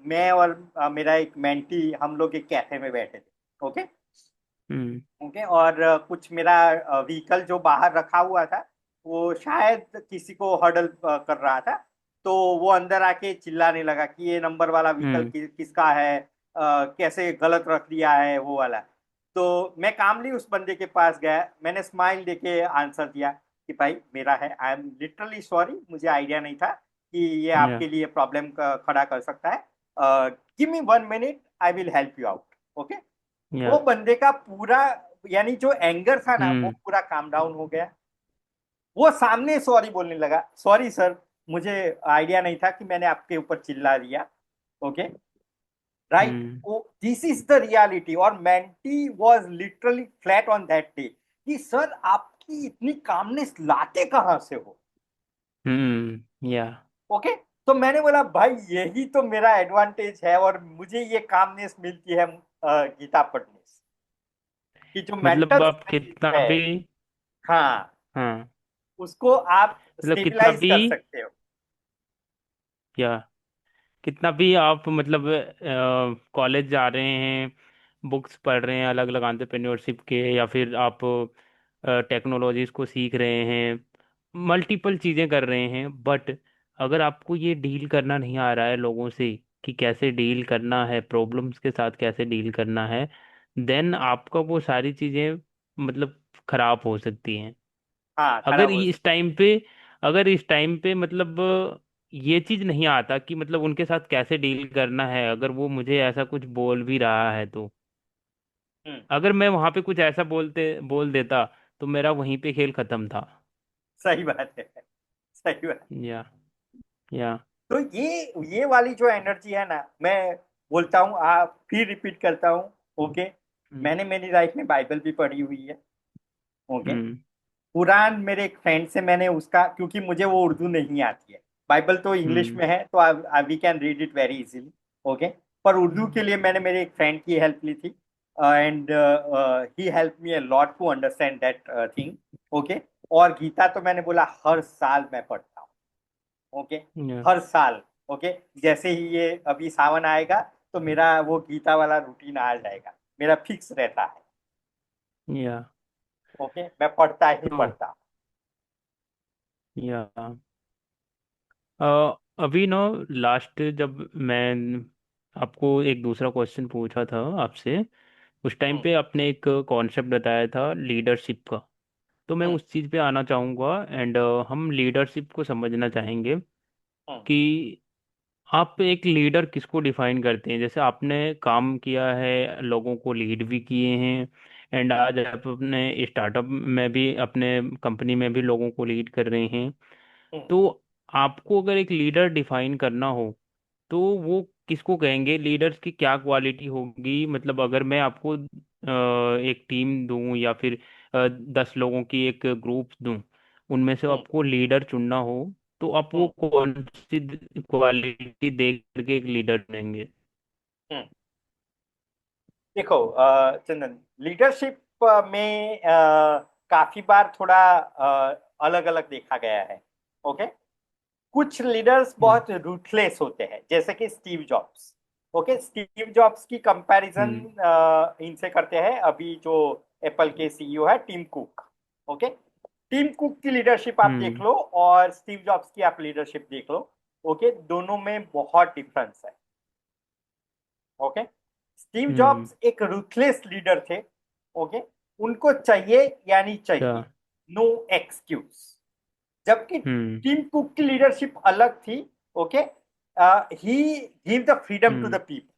मैं और मेरा एक मेंटी, हम लोग एक कैफे में बैठे थे, ओके। हम्म। ओके, और कुछ मेरा व्हीकल जो बाहर रखा हुआ था, वो शायद किसी को हर्डल कर रहा था। तो वो अंदर आके चिल्लाने लगा कि ये नंबर वाला व्हीकल हम्म। किसका है, कैसे गलत रख दिया है वो वाला। तो मैं कामली उस बंदे के पास गया, मैंने स्माइल देके आंसर दिया कि भाई मेरा है, आई एम लिटरली सॉरी, मुझे आइडिया नहीं था कि ये या। आपके लिए प्रॉब्लम खड़ा कर सकता है। Give me 1 minute, I will help you out, okay. या। वो बंदे का पूरा, यानी जो एंगर था ना, वो हम्म। पूरा काम डाउन हो गया। वो सामने सॉरी बोलने लगा, सॉरी सर, मुझे आइडिया नहीं था कि मैंने आपके ऊपर चिल्ला दिया, okay, right. Hmm. This is the reality. और mentee was literally flat on that day कि सर, आपकी इतनी कामनेस लाते कहाँ से हो, या। ओके। तो मैंने बोला भाई, यही तो मेरा एडवांटेज है, और मुझे ये कामनेस मिलती है गीता पढ़ने से, कि जो मतलब मेंटल आप स्ट्रेस कितना है, भी। हाँ, हाँ। उसको आप मतलब कितना स्टेबलाइज भी, कर सकते हो। या कितना भी आप मतलब कॉलेज जा रहे हैं, बुक्स पढ़ रहे हैं अलग अलग एंटरप्रेन्योरशिप के, या फिर आप टेक्नोलॉजीज को सीख रहे हैं, मल्टीपल चीज़ें कर रहे हैं, बट अगर आपको ये डील करना नहीं आ रहा है लोगों से, कि कैसे डील करना है, प्रॉब्लम्स के साथ कैसे डील करना है, देन आपका वो सारी चीजें मतलब खराब हो सकती हैं। हाँ, अगर खराब हो ये सकता। इस टाइम पे मतलब ये चीज नहीं आता कि मतलब उनके साथ कैसे डील करना है, अगर वो मुझे ऐसा कुछ बोल भी रहा है तो हम्म। अगर मैं वहां पे कुछ ऐसा बोल देता तो मेरा वहीं पे खेल खत्म था। सही बात है। सही बात। या या तो ये वाली जो एनर्जी है ना, मैं बोलता हूँ, आप फिर रिपीट करता हूँ। ओके। हम्म मैंने मेरी लाइफ में बाइबल भी पढ़ी हुई है। ओके। हम्म कुरान मेरे एक फ्रेंड से मैंने उसका, क्योंकि मुझे वो उर्दू नहीं आती है, बाइबल तो इंग्लिश हम्म में है, तो we can read it very easily. Okay. पर उर्दू हम्म के लिए मैंने मेरे एक फ्रेंड की हेल्प ली थी, and he help me a lot to understand that thing. Okay. और गीता तो मैंने बोला हर साल मैं पढ़ता हूँ। ओके। या हर साल। ओके। जैसे ही ये अभी सावन आएगा तो मेरा वो गीता वाला रूटीन आ जाएगा, मेरा फिक्स रहता है। या ओके। मैं पढ़ता ही तो पढ़ता हूँ। या अभी ना लास्ट जब मैं आपको एक दूसरा क्वेश्चन पूछा था आपसे, उस टाइम हम्म। पे आपने एक कॉन्सेप्ट बताया था लीडरशिप का। तो मैं हम्म। उस चीज़ पे आना चाहूँगा एंड हम लीडरशिप को समझना चाहेंगे हम्म। कि आप एक लीडर किसको डिफाइन करते हैं। जैसे आपने काम किया है, लोगों को लीड भी किए हैं, एंड आज आप अपने स्टार्टअप में भी, अपने कंपनी में भी लोगों को लीड कर रहे हैं। हम्म। तो आपको अगर एक लीडर डिफाइन करना हो तो वो किसको कहेंगे, लीडर्स की क्या क्वालिटी होगी। मतलब अगर मैं आपको एक टीम दूं या फिर 10 लोगों की एक ग्रुप दूं, उनमें से हम्म। आपको लीडर चुनना हो तो आप वो हम्म। कौन सी क्वालिटी देख करके एक लीडर चुनेंगे। हम्म। देखो चंदन, लीडरशिप में काफी बार थोड़ा अलग अलग देखा गया है। ओके। कुछ लीडर्स हम्म बहुत रूथलेस होते हैं, जैसे कि Steve Jobs. Okay. Steve Jobs की कंपैरिजन हम्म इनसे करते हैं अभी जो एप्पल के सीईओ है, Tim Cook. Okay. Tim Cook की लीडरशिप आप देख हम्म लो और स्टीव जॉब्स की आप लीडरशिप देख लो। ओके। दोनों में बहुत डिफरेंस है। ओके। स्टीव हम्म जॉब्स एक रूथलेस लीडर थे। ओके। उनको चाहिए यानी अच्छा चाहिए, नो एक्सक्यूज। जबकि हम्म टीम कुक की लीडरशिप अलग थी। Okay. He give the freedom to hmm the people.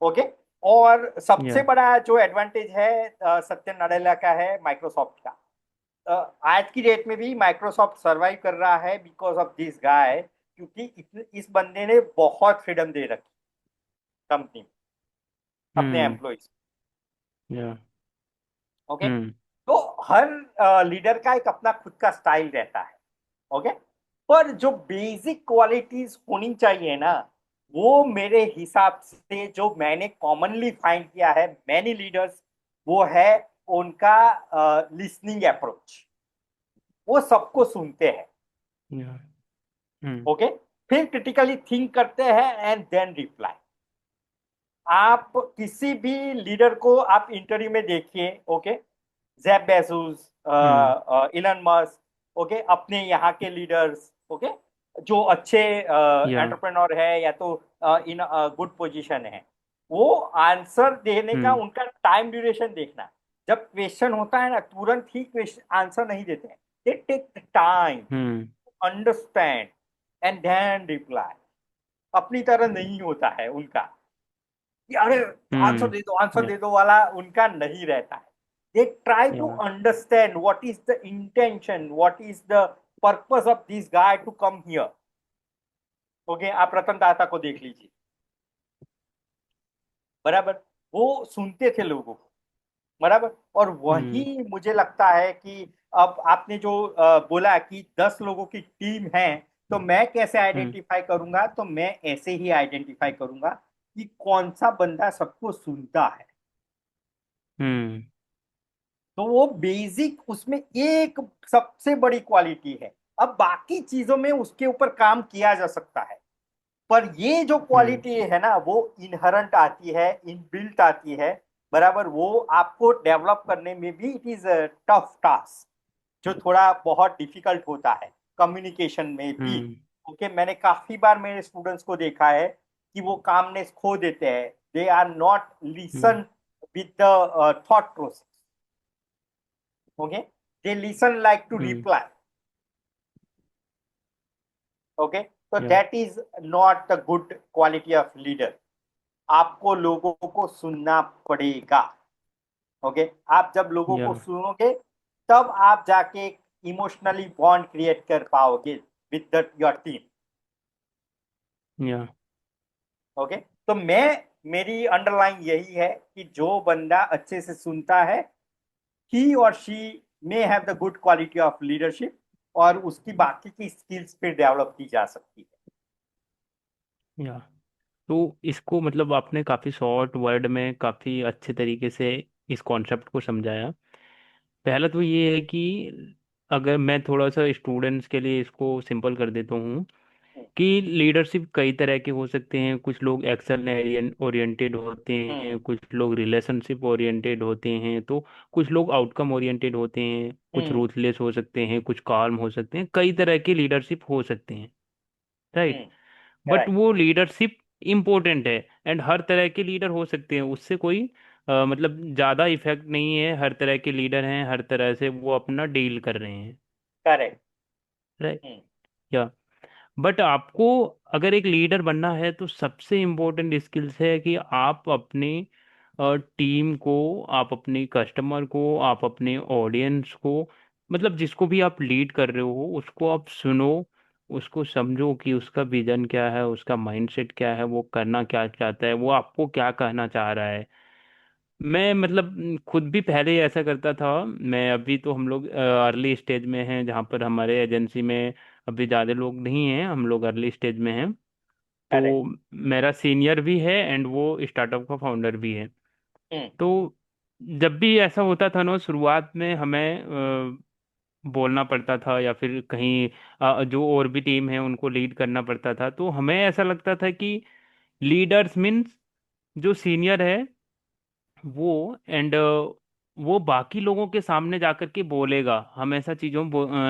Okay. और सबसे या बड़ा जो एडवांटेज है सत्य नाडेला का है माइक्रोसॉफ्ट का। आज की डेट में भी माइक्रोसॉफ्ट सरवाइव कर रहा है बिकॉज ऑफ दिस गाय, क्योंकि इस बंदे ने बहुत फ्रीडम दे रखी कंपनी में अपने हम्म एम्प्लॉयज। या ओके। हम्म तो हर लीडर का एक अपना खुद का स्टाइल रहता है। ओके। पर जो बेसिक क्वालिटीज होनी चाहिए ना, वो मेरे हिसाब से जो मैंने कॉमनली फाइंड किया है मैनी लीडर्स, वो है उनका लिसनिंग अप्रोच। वो सबको सुनते हैं। या हम्म ओके। फिर क्रिटिकली थिंक करते हैं एंड देन रिप्लाई। आप किसी भी लीडर को आप इंटरव्यू में देखिए। ओके। जेफ बेजोस, हम्म इलन मस्क। ओके। अपने यहाँ के लीडर्स। ओके। जो अच्छे या एंटरप्रेन्योर है या तो इन गुड पोजीशन है, वो आंसर देने का हम्म उनका टाइम ड्यूरेशन देखना। जब क्वेश्चन होता है ना, तुरंत ही क्वेश्चन आंसर नहीं देते हैं। They take time, hmm understand and then reply. अपनी तरह नहीं होता है उनका कि अरे हम्म आंसर या दे दो वाला उनका नहीं रहता है। They try to yeah understand what is the intention, what is the purpose of this guy to come here. Okay. आप रतन टाटा को देख लीजिए। बराबर। वो सुनते थे लोगों को। बराबर। और हम्म वही मुझे लगता है कि अब आपने जो बोला कि 10 लोगों की टीम है, तो मैं कैसे हम्म आइडेंटिफाई करूंगा, तो मैं ऐसे ही आइडेंटिफाई करूंगा कि कौन सा बंदा सबको सुनता है। हम्म तो वो बेसिक उसमें एक सबसे बड़ी क्वालिटी है। अब बाकी चीजों में उसके ऊपर काम किया जा सकता है, पर ये जो हम्म क्वालिटी है ना, वो इनहरंट आती है, इनबिल्ट आती है। बराबर। वो आपको डेवलप करने में भी इट इज टफ टास्क, जो थोड़ा बहुत डिफिकल्ट होता है कम्युनिकेशन में भी। हम्म ओके, मैंने काफी बार मेरे स्टूडेंट्स को देखा है कि वो कामनेस खो देते हैं। They are not hmm. Listen with the thought process. Okay, they listen like to hmm. Reply. Okay, तो yeah that is not the good quality of leader. आपको लोगों को सुनना पड़ेगा। ओके, आप जब लोगों या को सुनोगे तब आप जाके इमोशनली बॉन्ड क्रिएट कर पाओगे विद योर टीम। या ओके, तो मेरी अंडरलाइन यही है कि जो बंदा अच्छे से सुनता है, ही और she may have the good quality of leadership, और उसकी बाकी की स्किल्स पे डेवलप की जा सकती है। या तो इसको मतलब आपने काफ़ी शॉर्ट वर्ड में काफ़ी अच्छे तरीके से इस कॉन्सेप्ट को समझाया। पहला तो ये है कि अगर मैं थोड़ा सा स्टूडेंट्स के लिए इसको सिंपल कर देता हूँ कि लीडरशिप कई तरह के हो सकते हैं। कुछ लोग एक्शन ओरिएंटेड होते हम्म। हैं, कुछ लोग रिलेशनशिप ओरिएंटेड होते हैं, तो कुछ लोग आउटकम ओरिएंटेड होते हैं, कुछ हम्म। रूथलेस हो सकते हैं, कुछ काल्म हो सकते हैं। कई तरह के लीडरशिप हो सकते हैं, राइट। हम्म। But correct. वो लीडरशिप इम्पोर्टेंट है, एंड हर तरह के लीडर हो सकते हैं, उससे कोई मतलब ज़्यादा इफेक्ट नहीं है। हर तरह के लीडर हैं, हर तरह से वो अपना डील कर रहे हैं, करेक्ट। राइट। हम्म। या बट आपको अगर एक लीडर बनना है तो सबसे इम्पोर्टेंट स्किल्स है कि आप अपनी टीम को, आप अपने कस्टमर को, आप अपने ऑडियंस को, मतलब जिसको भी आप लीड कर रहे हो उसको आप सुनो, उसको समझो कि उसका विजन क्या है, उसका माइंडसेट क्या है, वो करना क्या चाहता है, वो आपको क्या कहना चाह रहा है। मैं मतलब खुद भी पहले ही ऐसा करता था। मैं अभी तो हम लोग अर्ली स्टेज में हैं, जहाँ पर हमारे एजेंसी में अभी ज़्यादा लोग नहीं हैं, हम लोग अर्ली स्टेज में हैं। तो करेक्ट। मेरा सीनियर भी है एंड वो स्टार्टअप का फाउंडर भी है। हम्म। तो जब भी ऐसा होता था ना, शुरुआत में हमें बोलना पड़ता था या फिर कहीं जो और भी टीम है उनको लीड करना पड़ता था, तो हमें ऐसा लगता था कि लीडर्स मीन्स जो सीनियर है वो, एंड वो बाकी लोगों के सामने जाकर के बोलेगा, हमेशा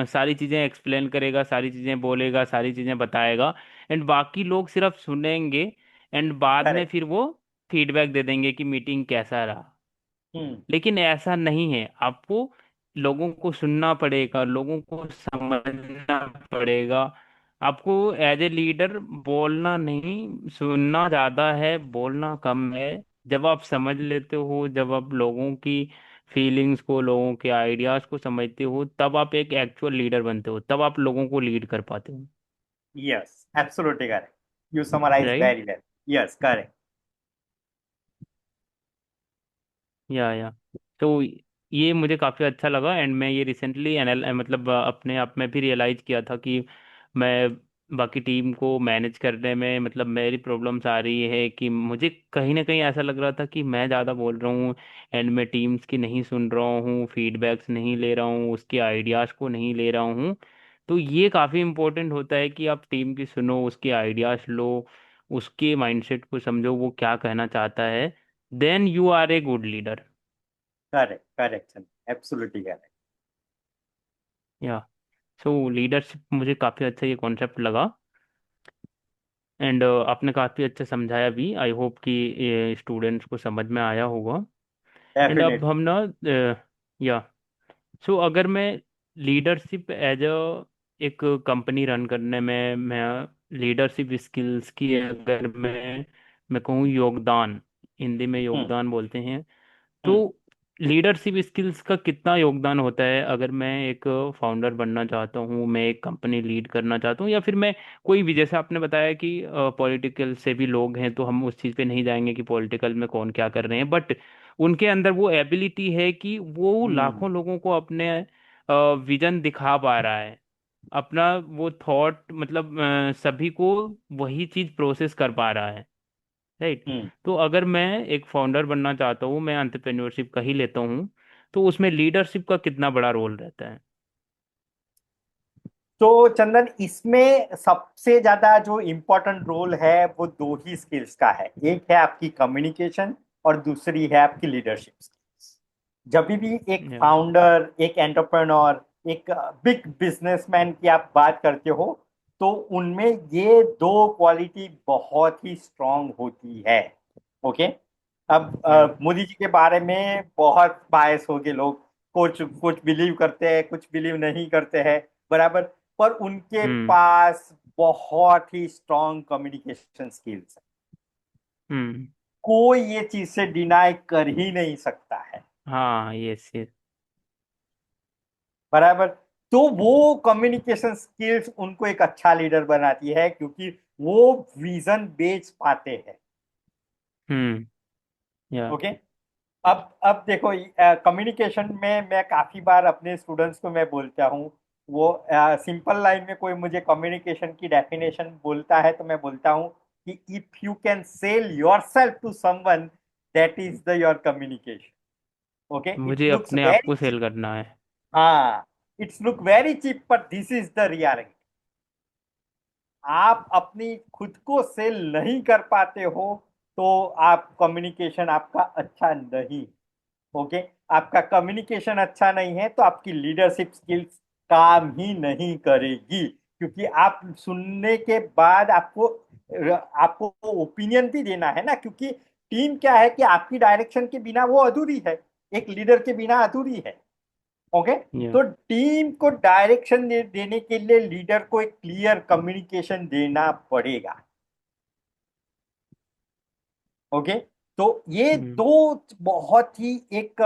सारी चीज़ें एक्सप्लेन करेगा, सारी चीज़ें बोलेगा, सारी चीज़ें बताएगा, एंड बाकी लोग सिर्फ सुनेंगे, एंड बाद में करेक्ट। फिर वो फीडबैक दे देंगे कि मीटिंग कैसा रहा। हम्म। लेकिन ऐसा नहीं है, आपको लोगों को सुनना पड़ेगा, लोगों को समझना पड़ेगा। आपको एज ए लीडर बोलना नहीं, सुनना ज्यादा है, बोलना कम है। जब आप समझ लेते हो, जब आप लोगों की फीलिंग्स को, लोगों के आइडियाज को समझते हो, तब आप एक एक्चुअल लीडर बनते हो, तब आप लोगों को लीड कर पाते हो, yes, absolutely correct. You summarise right. Very well. Yes, correct. या तो ये मुझे काफ़ी अच्छा लगा, एंड मैं ये रिसेंटली एनएल मतलब अपने आप में भी रियलाइज किया था कि मैं बाकी टीम को मैनेज करने में मतलब मेरी प्रॉब्लम्स आ रही है कि मुझे कहीं ना कहीं ऐसा लग रहा था कि मैं ज़्यादा बोल रहा हूँ, एंड मैं टीम्स की नहीं सुन रहा हूँ, फीडबैक्स नहीं ले रहा हूँ, उसके आइडियाज़ को नहीं ले रहा हूँ। तो ये काफ़ी इम्पोर्टेंट होता है कि आप टीम की सुनो, उसके आइडियाज़ लो, उसके माइंडसेट को समझो, वो क्या कहना चाहता है। Then you are a good leader. Correct. Correct. Absolutely correct. Yeah so leadership मुझे काफ़ी अच्छा ये कॉन्सेप्ट लगा, एंड आपने काफ़ी अच्छा समझाया भी। आई होप कि ये स्टूडेंट्स को समझ में आया होगा। एंड अब डेफिनेटली। हम ना या सो अगर मैं लीडरशिप एज अ एक कंपनी रन करने में, मैं लीडरशिप स्किल्स की अगर मैं कहूँ योगदान, हिंदी में हम्म। योगदान बोलते हैं, तो हम्म। लीडरशिप स्किल्स का कितना योगदान होता है अगर मैं एक फाउंडर बनना चाहता हूँ, मैं एक कंपनी लीड करना चाहता हूँ, या फिर मैं कोई भी, जैसे आपने बताया कि पॉलिटिकल से भी लोग हैं, तो हम उस चीज़ पे नहीं जाएंगे कि पॉलिटिकल में कौन क्या कर रहे हैं, बट उनके अंदर वो एबिलिटी है कि वो हम्म। लाखों लोगों को अपने विजन दिखा पा रहा है, अपना वो थॉट मतलब सभी को वही चीज़ प्रोसेस कर पा रहा है, राइट। हम्म। तो अगर मैं एक फाउंडर बनना चाहता हूँ, मैं एंटरप्रेन्योरशिप का ही लेता हूँ, तो उसमें लीडरशिप का कितना बड़ा रोल रहता है। तो चंदन, इसमें सबसे ज्यादा जो इम्पोर्टेंट रोल है वो दो ही स्किल्स का है। एक है आपकी कम्युनिकेशन और दूसरी है आपकी लीडरशिप स्किल्स। जब भी एक या फाउंडर, एक एंटरप्रेन्योर, एक बिग बिजनेसमैन की आप बात करते हो, तो उनमें ये दो क्वालिटी बहुत ही स्ट्रांग होती है। ओके। अब या। मोदी जी के बारे में बहुत बायस हो गए लोग, कुछ कुछ बिलीव करते हैं, कुछ बिलीव नहीं करते हैं, बराबर। पर उनके हम्म। पास बहुत ही स्ट्रांग कम्युनिकेशन स्किल्स है, हम्म। कोई ये चीज से डिनाई कर ही नहीं सकता है, हाँ, यस यस। बराबर। तो वो कम्युनिकेशन स्किल्स उनको एक अच्छा लीडर बनाती है, क्योंकि वो विजन बेच पाते हैं। हम्म। या। ओके। अब देखो, कम्युनिकेशन में मैं काफी बार अपने स्टूडेंट्स को मैं बोलता हूँ, वो सिंपल लाइन में कोई मुझे कम्युनिकेशन की डेफिनेशन बोलता है तो मैं बोलता हूँ कि if you can sell yourself to someone, that is the your communication. Okay, it मुझे लुक्स अपने आप वेरी को चीप। सेल करना है। हाँ, it's look very cheap, but this is the reality. आप अपनी खुद को सेल नहीं कर पाते हो तो आप कम्युनिकेशन आपका अच्छा नहीं। ओके। आपका कम्युनिकेशन अच्छा नहीं है तो आपकी लीडरशिप स्किल्स काम ही नहीं करेगी, क्योंकि आप सुनने के बाद आपको आपको ओपिनियन भी देना है ना, क्योंकि टीम क्या है कि आपकी डायरेक्शन के बिना वो अधूरी है, एक लीडर के बिना अधूरी है। ओके। या। तो टीम को डायरेक्शन देने के लिए लीडर को एक क्लियर कम्युनिकेशन देना पड़ेगा। ओके। तो ये हम्म। दो बहुत ही एक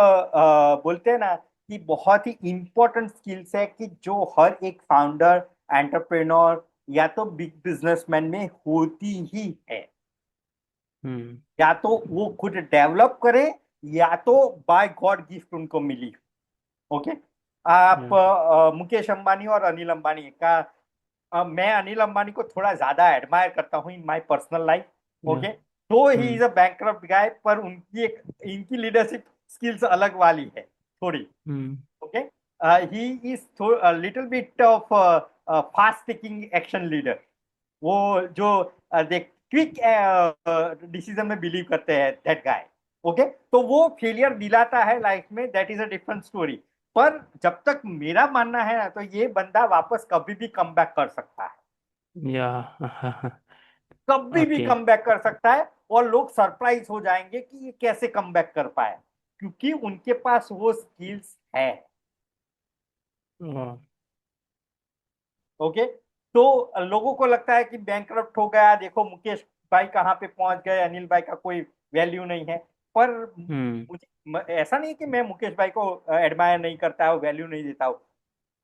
बोलते हैं ना कि बहुत ही इंपॉर्टेंट स्किल्स है कि जो हर एक फाउंडर, एंटरप्रेन्योर या तो बिग बिजनेसमैन में होती ही है। हम्म। या तो वो खुद डेवलप करे, या तो बाय गॉड गिफ्ट उनको मिली। ओके। आप या। मुकेश अंबानी और अनिल अंबानी का, मैं अनिल अंबानी को थोड़ा ज्यादा एडमायर करता हूँ इन माय पर्सनल लाइफ। या। ओके। तो ही हम्म। इज अ बैंकरप्ट गाय, पर उनकी एक इनकी लीडरशिप स्किल्स अलग वाली है थोड़ी। Hmm. Okay. He is little bit of fast taking action leader. वो जो देख क्विक डिसीजन में बिलीव करते हैं, दैट गाय। ओके। तो वो फेलियर दिलाता है लाइफ में, that is a different story. पर जब तक मेरा मानना है ना, तो ये बंदा वापस कभी भी कम बैक कर सकता है, या। कभी भी ओके। कम बैक कर सकता है। और लोग सरप्राइज हो जाएंगे कि ये कैसे कम बैक कर पाए, क्योंकि उनके पास वो स्किल्स है। ओके। तो लोगों को लगता है कि बैंकरप्ट हो गया, देखो मुकेश भाई कहाँ पे पहुंच गए, अनिल भाई का कोई वैल्यू नहीं है। पर हम्म। मुझे ऐसा नहीं कि मैं मुकेश भाई को एडमायर नहीं करता हूँ, वैल्यू नहीं देता हूँ।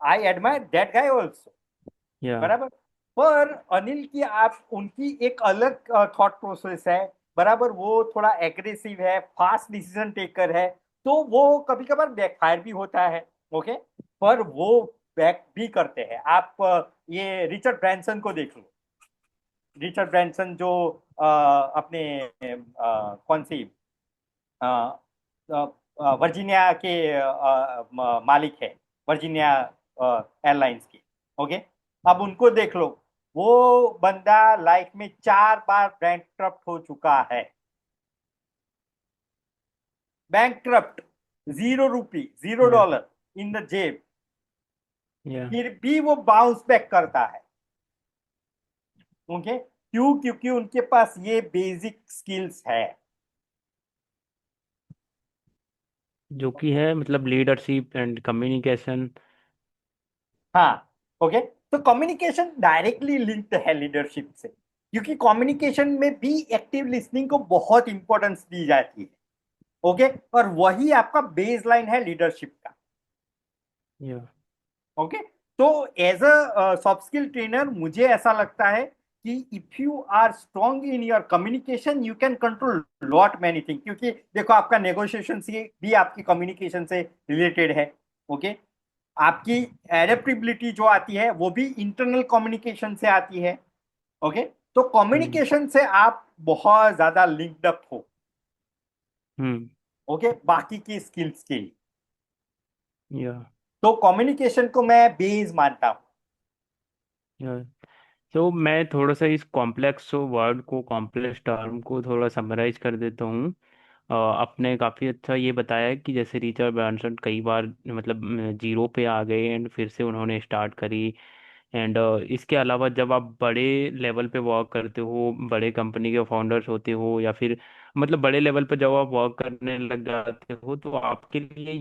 I admire that guy also, या। बराबर। पर अनिल की आप उनकी एक अलग थॉट प्रोसेस है, बराबर। वो थोड़ा एग्रेसिव है, फास्ट डिसीजन टेकर है, तो वो कभी कभार बैकफायर भी होता है। ओके। पर वो बैक भी करते हैं। आप ये रिचर्ड ब्रैंसन को देख लो। रिचर्ड ब्रैंसन जो अपने कौन सी वर्जीनिया के मालिक है, वर्जीनिया एयरलाइंस की। ओके। अब उनको देख लो, वो बंदा लाइफ में 4 बार बैंकक्रप्ट हो चुका है। बैंकक्रप्ट, ₹0, या। $0 इन द जेब, या। फिर भी वो बाउंस बैक करता है। ओके। क्यों? क्योंकि उनके पास ये बेसिक स्किल्स है। जो कि है मतलब लीडरशिप एंड कम्युनिकेशन। हाँ। ओके। तो कम्युनिकेशन डायरेक्टली लिंक्ड है लीडरशिप से, क्योंकि कम्युनिकेशन में भी एक्टिव लिसनिंग को बहुत इंपॉर्टेंस दी जाती है। ओके। और वही आपका बेस लाइन है लीडरशिप का। या। ओके। तो as a soft skill trainer मुझे ऐसा लगता है कि if you are strong in your communication, you can control lot many thing, क्योंकि देखो आपका नेगोशिएशन भी आपकी कम्युनिकेशन से रिलेटेड है। ओके। आपकी एडेप्टेबिलिटी जो आती है वो भी इंटरनल कम्युनिकेशन से आती है। ओके। तो हम्म। कम्युनिकेशन से आप बहुत ज्यादा लिंक्ड अप हो। हम्म। ओके। बाकी की स्किल्स के लिए। या। तो कम्युनिकेशन को मैं बेस मानता हूँ। या। तो मैं थोड़ा सा इस कॉम्प्लेक्स वर्ड को, कॉम्प्लेक्स टर्म को थोड़ा समराइज कर देता हूँ। आपने काफ़ी अच्छा ये बताया कि जैसे रिचर्ड ब्रांसन कई बार मतलब जीरो पे आ गए एंड फिर से उन्होंने स्टार्ट करी। एंड इसके अलावा जब आप बड़े लेवल पे वर्क करते हो, बड़े कंपनी के फाउंडर्स होते हो, या फिर मतलब बड़े लेवल पे जब आप वर्क करने लग जाते हो, तो आपके लिए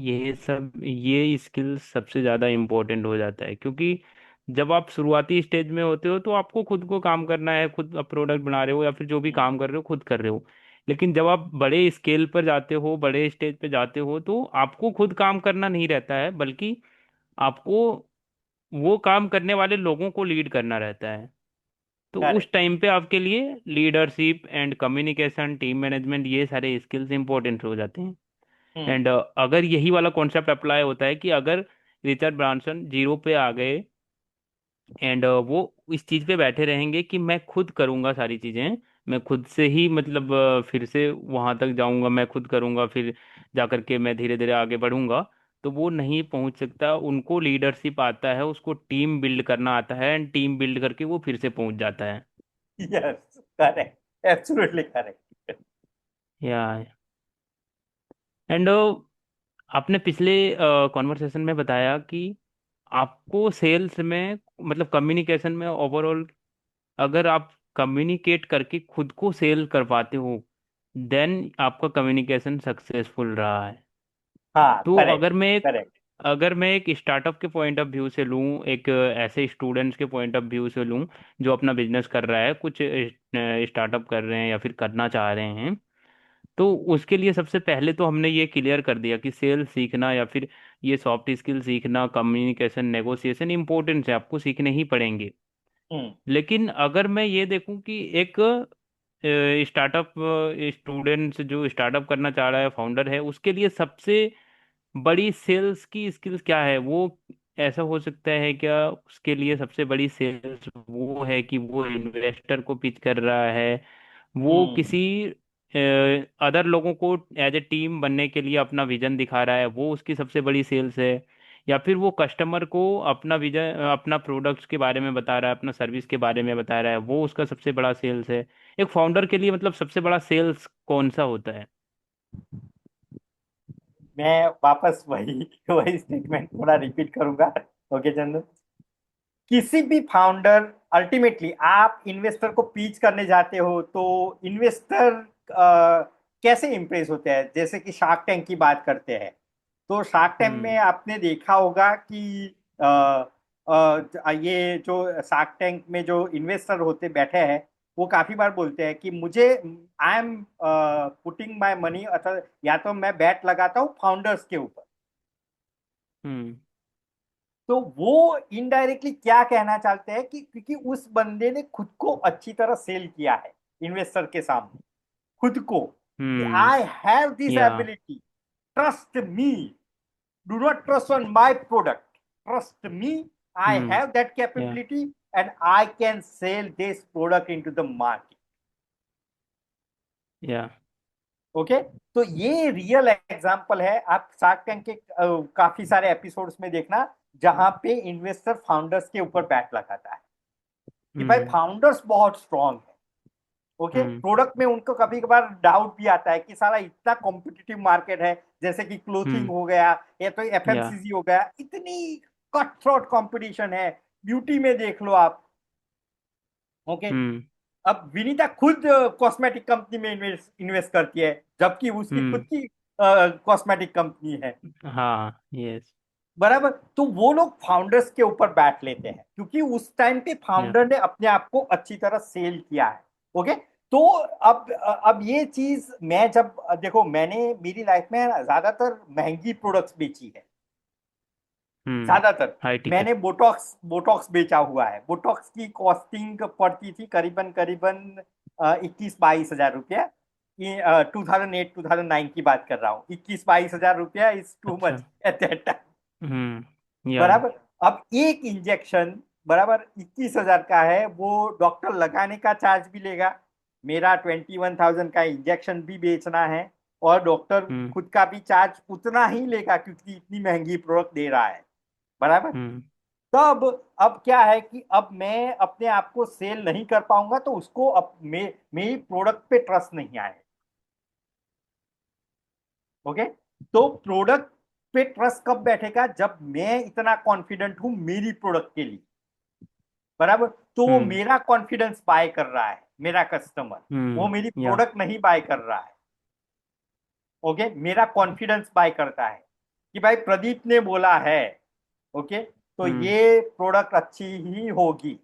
ये स्किल्स सबसे ज़्यादा इम्पोर्टेंट हो जाता है। क्योंकि जब आप शुरुआती स्टेज में होते हो तो आपको खुद को काम करना है, खुद आप प्रोडक्ट बना रहे हो या फिर जो भी हम्म, काम कर रहे हो खुद कर रहे हो। लेकिन जब आप बड़े स्केल पर जाते हो, बड़े स्टेज पे जाते हो, तो आपको खुद काम करना नहीं रहता है, बल्कि आपको वो काम करने वाले लोगों को लीड करना रहता है। तो उस करेक्ट। टाइम पे आपके लिए leadership and communication, team management, ये सारे स्किल्स इंपॉर्टेंट हो जाते हैं। हम्म। एंड अगर यही वाला कॉन्सेप्ट अप्लाई होता है कि अगर रिचर्ड ब्रांसन जीरो पे आ गए एंड वो इस चीज पे बैठे रहेंगे कि मैं खुद करूंगा सारी चीजें, मैं खुद से ही मतलब फिर से वहां तक जाऊंगा, मैं खुद करूंगा, फिर जा करके मैं धीरे धीरे आगे बढ़ूंगा, तो वो नहीं पहुंच सकता। उनको लीडरशिप आता है, उसको टीम बिल्ड करना आता है, एंड टीम बिल्ड करके वो फिर से पहुंच जाता है। Yes, correct, absolutely correct. या एंड आपने पिछले कॉन्वर्सेशन में बताया कि आपको सेल्स में मतलब कम्युनिकेशन में ओवरऑल, अगर आप कम्युनिकेट करके खुद को सेल कर पाते हो, देन आपका कम्युनिकेशन सक्सेसफुल रहा है। हाँ, तो करेक्ट, करेक्ट। अगर मैं एक स्टार्टअप के पॉइंट ऑफ व्यू से लूँ, एक ऐसे स्टूडेंट्स के पॉइंट ऑफ व्यू से लूँ जो अपना बिजनेस कर रहा है, कुछ स्टार्टअप कर रहे हैं या फिर करना चाह रहे हैं, तो उसके लिए सबसे पहले तो हमने ये क्लियर कर दिया कि सेल्स सीखना या फिर ये सॉफ्ट स्किल सीखना, कम्युनिकेशन, नेगोशिएशन इंपॉर्टेंट है, आपको सीखने ही पड़ेंगे। हम्म। लेकिन अगर मैं ये देखूं कि एक स्टार्टअप स्टूडेंट जो स्टार्टअप करना चाह रहा है, फाउंडर है, उसके लिए सबसे बड़ी सेल्स की स्किल्स क्या है, वो ऐसा हो सकता है क्या उसके लिए सबसे बड़ी सेल्स वो है कि वो इन्वेस्टर को पिच कर रहा है, वो हम्म। किसी अदर लोगों को एज ए टीम बनने के लिए अपना विजन दिखा रहा है, वो उसकी सबसे बड़ी सेल्स है, या फिर वो कस्टमर को अपना विजन, अपना प्रोडक्ट्स के बारे में बता रहा है, अपना सर्विस के बारे में बता रहा है, वो उसका सबसे बड़ा सेल्स है। एक फाउंडर के लिए मतलब सबसे बड़ा सेल्स कौन सा होता है? मैं वापस वही वही स्टेटमेंट थोड़ा रिपीट करूंगा। ओके चंदन, किसी भी फाउंडर, अल्टीमेटली आप इन्वेस्टर को पीच करने जाते हो तो इन्वेस्टर कैसे इंप्रेस होते हैं, जैसे कि शार्क टैंक की बात करते हैं। तो शार्क टैंक में हम्म। आपने देखा होगा कि ये जो शार्क टैंक में जो इन्वेस्टर होते बैठे हैं, वो काफी बार बोलते हैं कि मुझे, I am putting my money, अथवा या तो मैं बैट लगाता हूँ फाउंडर्स के ऊपर। हम्म। तो वो इनडायरेक्टली क्या कहना चाहते हैं कि क्योंकि उस बंदे ने खुद को अच्छी तरह सेल किया है इन्वेस्टर के सामने, खुद को, कि hmm. I have this yeah ability, trust me, do not trust on my product, trust me, I hmm. Have that yeah capability and I can sell this product into the market. Yeah okay, तो ये रियल एग्जांपल है। आप शार्क टैंक के काफी सारे एपिसोड्स में देखना जहां पे इन्वेस्टर फाउंडर्स के ऊपर बैट लगाता है कि भाई हम्म। फाउंडर्स बहुत स्ट्रांग है। ओके, हम्म। प्रोडक्ट में उनको कभी कभार डाउट भी आता है कि सारा इतना कॉम्पिटिटिव मार्केट है, जैसे कि क्लोथिंग हम्म। हो गया या तो या एफएमसीजी हो गया, इतनी कट थ्रोट कंपटीशन है। ब्यूटी में देख लो आप। ओके, हम्म। अब विनीता खुद कॉस्मेटिक कंपनी में इन्वेस्ट इन्वेस्ट करती है, जबकि उसकी खुद हम्म। की कॉस्मेटिक कंपनी है। हाँ, यस। बराबर, तो वो लोग फाउंडर्स के ऊपर बैठ लेते हैं क्योंकि उस टाइम पे या फाउंडर ने अपने आप को अच्छी तरह सेल किया है। ओके, तो अब ये चीज मैं जब देखो, मैंने मेरी लाइफ में ज्यादातर महंगी प्रोडक्ट्स बेची है, हम्म। ज्यादातर। हाई मैंने टिकट। बोटॉक्स बोटॉक्स बेचा हुआ है। बोटॉक्स की कॉस्टिंग पड़ती थी करीबन करीबन 21-22 हजार रुपया। 2008-2009 की बात कर रहा हूँ। 21-22 हजार रुपया इज टू अच्छा। Much eight that time. या बराबर, अब एक इंजेक्शन बराबर 21 हजार का है, वो डॉक्टर लगाने का चार्ज भी लेगा, मेरा 21,000 का इंजेक्शन भी बेचना है, और डॉक्टर हम्म। खुद का भी चार्ज उतना ही लेगा क्योंकि इतनी महंगी प्रोडक्ट दे रहा है। बराबर, हम्म। तब अब क्या है कि अब मैं अपने आप को सेल नहीं कर पाऊंगा तो उसको अब मेरी प्रोडक्ट पे ट्रस्ट नहीं आए। ओके, तो प्रोडक्ट पे ट्रस्ट कब बैठेगा, जब मैं इतना कॉन्फिडेंट हूं मेरी प्रोडक्ट के लिए। बराबर। तो वो हम्म। मेरा कॉन्फिडेंस बाय कर रहा है, मेरा कस्टमर, वो मेरी या। प्रोडक्ट नहीं बाय कर रहा है। ओके, मेरा कॉन्फिडेंस बाय करता है कि भाई प्रदीप ने बोला है, ओके, तो हम्म। ये प्रोडक्ट अच्छी ही होगी।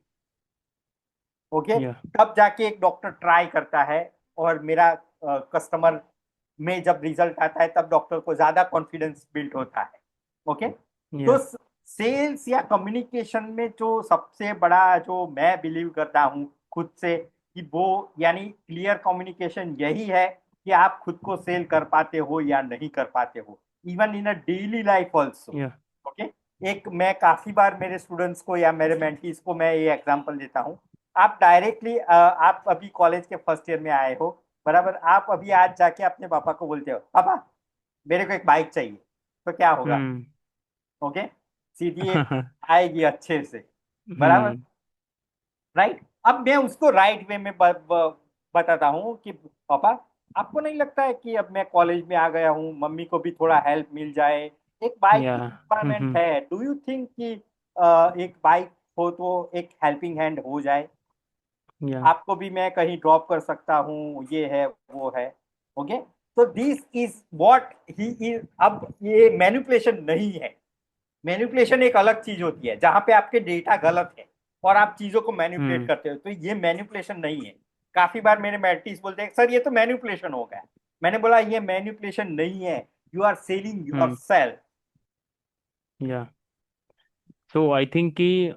ओके, या। तब जाके एक डॉक्टर ट्राई करता है, और मेरा कस्टमर में जब रिजल्ट आता है तब डॉक्टर को ज्यादा कॉन्फिडेंस बिल्ड होता है। ओके, तो या। सेल्स या कम्युनिकेशन में जो सबसे बड़ा जो मैं बिलीव करता हूँ खुद से, कि वो यानी क्लियर कम्युनिकेशन यही है कि आप खुद को सेल कर पाते हो या नहीं कर पाते हो, even in a daily life also. या। ओके, एक मैं काफी बार मेरे स्टूडेंट्स को या मेरे मेंटीज को मैं ये एग्जांपल देता हूँ। आप डायरेक्टली, आप अभी कॉलेज के फर्स्ट ईयर में आए हो, बराबर, आप अभी आज जाके अपने पापा को बोलते हो, पापा मेरे को एक बाइक चाहिए, तो क्या होगा? हम्म। ओके, सीधी एक आएगी अच्छे से, बराबर, हम्म। राइट। अब मैं उसको राइट वे में बताता हूँ कि पापा, आपको नहीं लगता है कि अब मैं कॉलेज में आ गया हूँ, मम्मी को भी थोड़ा हेल्प मिल जाए, एक बाइक या। की रिक्वायरमेंट हम्म। है, डू यू थिंक कि एक बाइक हो तो एक हेल्पिंग हैंड हो जाए, या। आपको भी मैं कहीं ड्रॉप कर सकता हूँ, ये है वो है। ओके, तो this is what he is. अब ये मैनिपुलेशन नहीं है। मैनिपुलेशन एक अलग चीज होती है जहां पे आपके डेटा गलत है और आप चीजों को मैनिपुलेट हम्म। करते हो, तो ये मैनिपुलेशन नहीं है। काफी बार मेरे मेंटीज बोलते हैं, सर ये तो मैनिपुलेशन हो गया। मैंने बोला ये मैनिपुलेशन नहीं है, you are selling your hmm. Self. Yeah. So I think कि